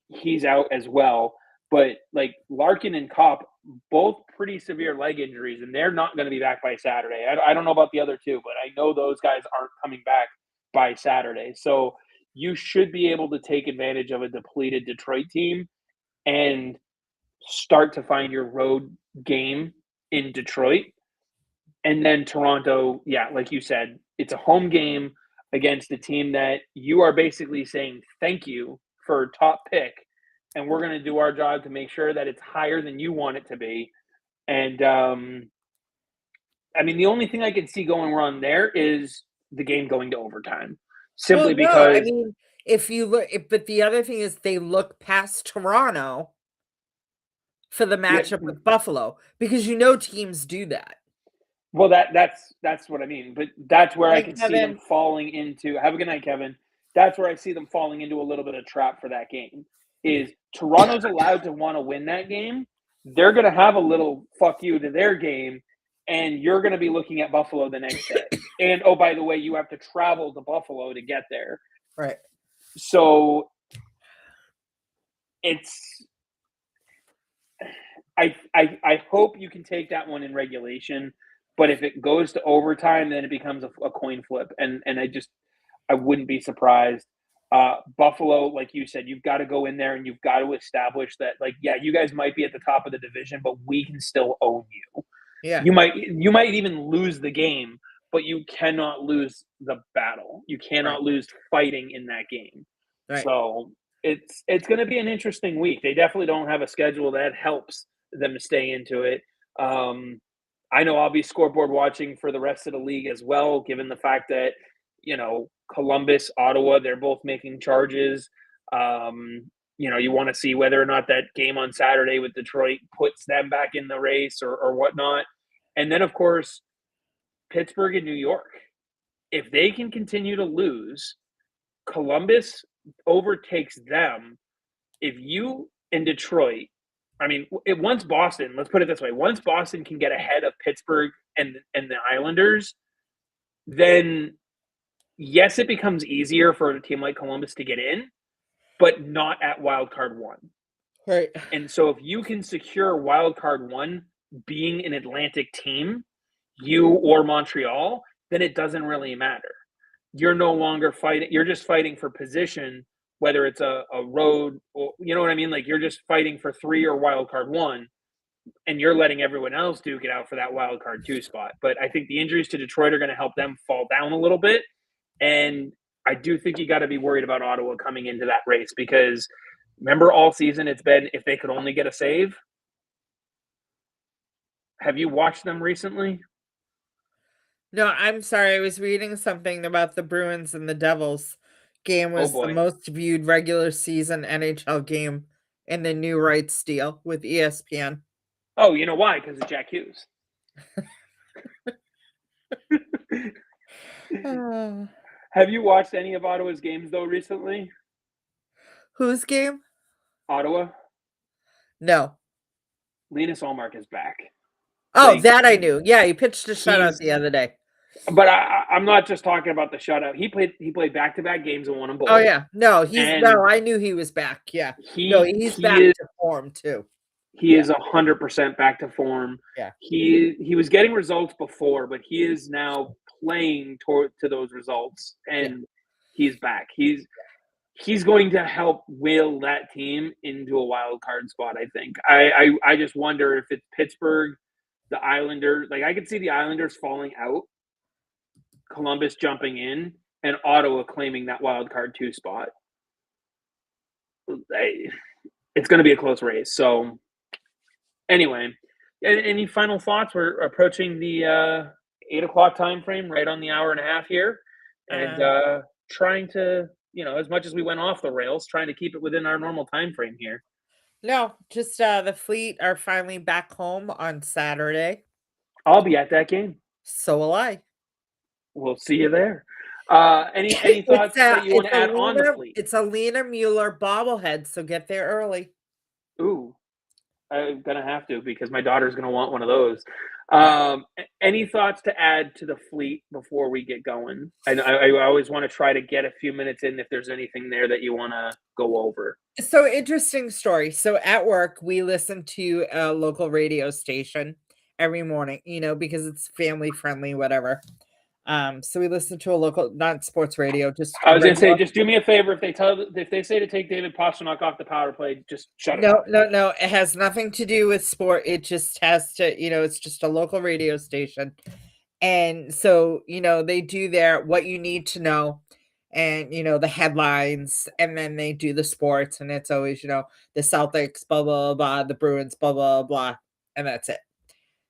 He's out as well. But like Larkin and Kopp, both pretty severe leg injuries, and they're not going to be back by Saturday. I don't know about the other two, but I know those guys aren't coming back by Saturday. So you should be able to take advantage of a depleted Detroit team and start to find your road game in Detroit. And then Toronto, like you said, it's a home game against a team that you are basically saying thank you for top pick, and we're going to do our job to make sure that it's higher than you want it to be. And I mean, the only thing I can see going wrong there is the game going to overtime, simply because. I mean, if you look, but the other thing is they look past Toronto for the matchup with Buffalo, because teams do that. Well, that's what I mean, but that's where I can see them falling into. Have a good night, Kevin. That's where I see them falling into a little bit of trap for that game. Is Toronto's allowed to want to win that game? They're going to have a little fuck you to their game, and you're going to be looking at Buffalo the next day. And oh, by the way, you have to travel to Buffalo to get there. Right. So it's. I hope you can take that one in regulation. But if it goes to overtime, then it becomes a coin flip, and I wouldn't be surprised. Buffalo, like you said, you've got to go in there and you've got to establish that, like, yeah, you guys might be at the top of the division, but we can still own you. Yeah. You might even lose the game, but you cannot lose the battle. You cannot lose fighting in that game. Right. So it's going to be an interesting week. They definitely don't have a schedule that helps them to stay into it. I know I'll be scoreboard watching for the rest of the league as well, given the fact that, Columbus, Ottawa, they're both making charges. You want to see whether or not that game on Saturday with Detroit puts them back in the race or whatnot. And then, of course, Pittsburgh and New York. If they can continue to lose, Columbus overtakes them. If you in Detroit, once Boston, let's put it this way, once Boston can get ahead of Pittsburgh and the Islanders, then yes, it becomes easier for a team like Columbus to get in, but not at wild card 1. Right. And so if you can secure wild card 1 being an Atlantic team, you or Montreal, then it doesn't really matter. You're no longer fighting. You're just fighting for position, whether it's a road or, you know what I mean? Like, you're just fighting for 3 or wild card 1, and you're letting everyone else duke it out for that wild card 2 spot. But I think the injuries to Detroit are going to help them fall down a little bit. And I do think you got to be worried about Ottawa coming into that race, because remember all season it's been if they could only get a save. Have you watched them recently? No, I'm sorry. I was reading something about the Bruins and the Devils. Game was the most viewed regular season NHL game in the new rights deal with ESPN. Oh, you know why? Because of Jack Hughes. Have you watched any of Ottawa's games, though, recently? Whose game? Ottawa. No. Linus Ullmark is back. Oh, that I knew. Yeah, he pitched a shutout the other day. But I'm not just talking about the shutout. He played back-to-back games and won them both. Oh yeah, no, I knew he was back. Yeah, he's back to form too. He is 100% back to form. Yeah, he was getting results before, but he is now playing to those results, and he's back. He's going to help will that team into a wild card spot. I think. I just wonder if it's Pittsburgh, the Islanders. Like, I could see the Islanders falling out, Columbus jumping in, and Ottawa claiming that wild card 2 spot. It's going to be a close race. So anyway, any final thoughts? We're approaching the 8 o'clock time frame, right on the hour and a half here, and trying to, as much as we went off the rails, trying to keep it within our normal time frame here. No, just the Fleet are finally back home on Saturday. I'll be at that game. So will I. We'll see you there. Any thoughts that you want to add on the Fleet? It's a Lena Mueller bobblehead, so get there early. Ooh, I'm gonna have to, because my daughter's gonna want one of those. Any thoughts to add to the Fleet before we get going? I always want to try to get a few minutes in if there's anything there that you want to go over. So, interesting story. So at work, we listen to a local radio station every morning, because it's family friendly, whatever. So we listen to a local, not sports radio, just. I was going to say, just do me a favor. If they say to take David Pastrnak off the power play, just shut it off. No. It has nothing to do with sport. It just has to, it's just a local radio station. And so, they do their what you need to know, and, the headlines, and then they do the sports, and it's always, the Celtics, blah, blah, blah, the Bruins, blah, blah, blah, and that's it.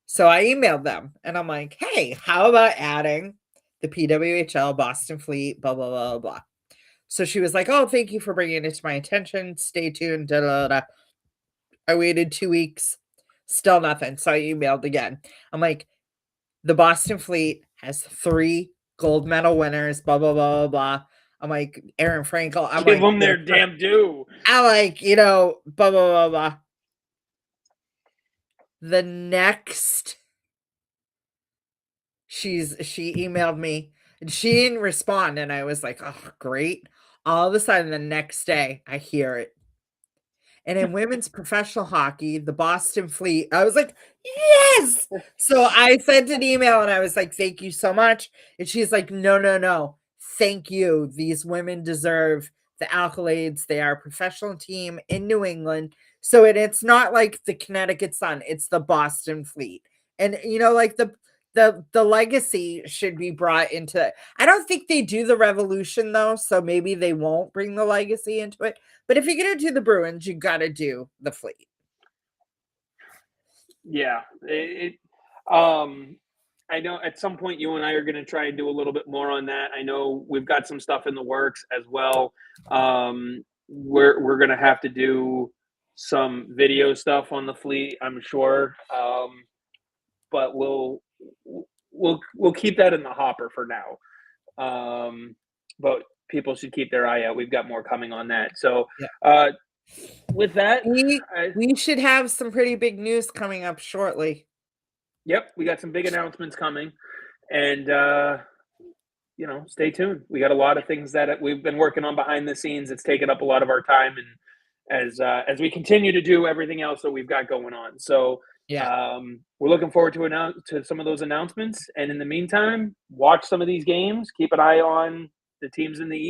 So I emailed them, and I'm like, hey, how about adding the PWHL, Boston Fleet, blah, blah, blah, blah. So she was like, oh, thank you for bringing it to my attention. Stay tuned. Da, da, da. I waited 2 weeks. Still nothing. So I emailed again. I'm like, the Boston Fleet has 3 gold medal winners, blah, blah, blah, blah, blah. I'm like, Aaron Frankel. Give them their damn due. I'm like, blah, blah, blah, blah. The next, she emailed me, and she didn't respond, and I was like, oh, great. All of a sudden, the next day, I hear it. And in women's professional hockey, the Boston Fleet, I was like, yes! So I sent an email, and I was like, thank you so much. And she's like, no. Thank you. These women deserve the accolades. They are a professional team in New England. So it's not like the Connecticut Sun, it's the Boston Fleet. And like the legacy should be brought into it. I don't think they do the Revolution though, so maybe they won't bring the legacy into it. But if you're gonna do the Bruins, you got to do the Fleet. Yeah, I know at some point you and I are going to try and do a little bit more on that. I know we've got some stuff in the works as well. We're going to have to do some video stuff on the Fleet, I'm sure, but we'll keep that in the hopper for now. But people should keep their eye out. We've got more coming on that. So, with that, we should have some pretty big news coming up shortly. Yep, we got some big announcements coming, and stay tuned. We got a lot of things that we've been working on behind the scenes. It's taken up a lot of our time, and as we continue to do everything else that we've got going on. So we're looking forward to some of those announcements. And in the meantime, watch some of these games. Keep an eye on the teams in the East.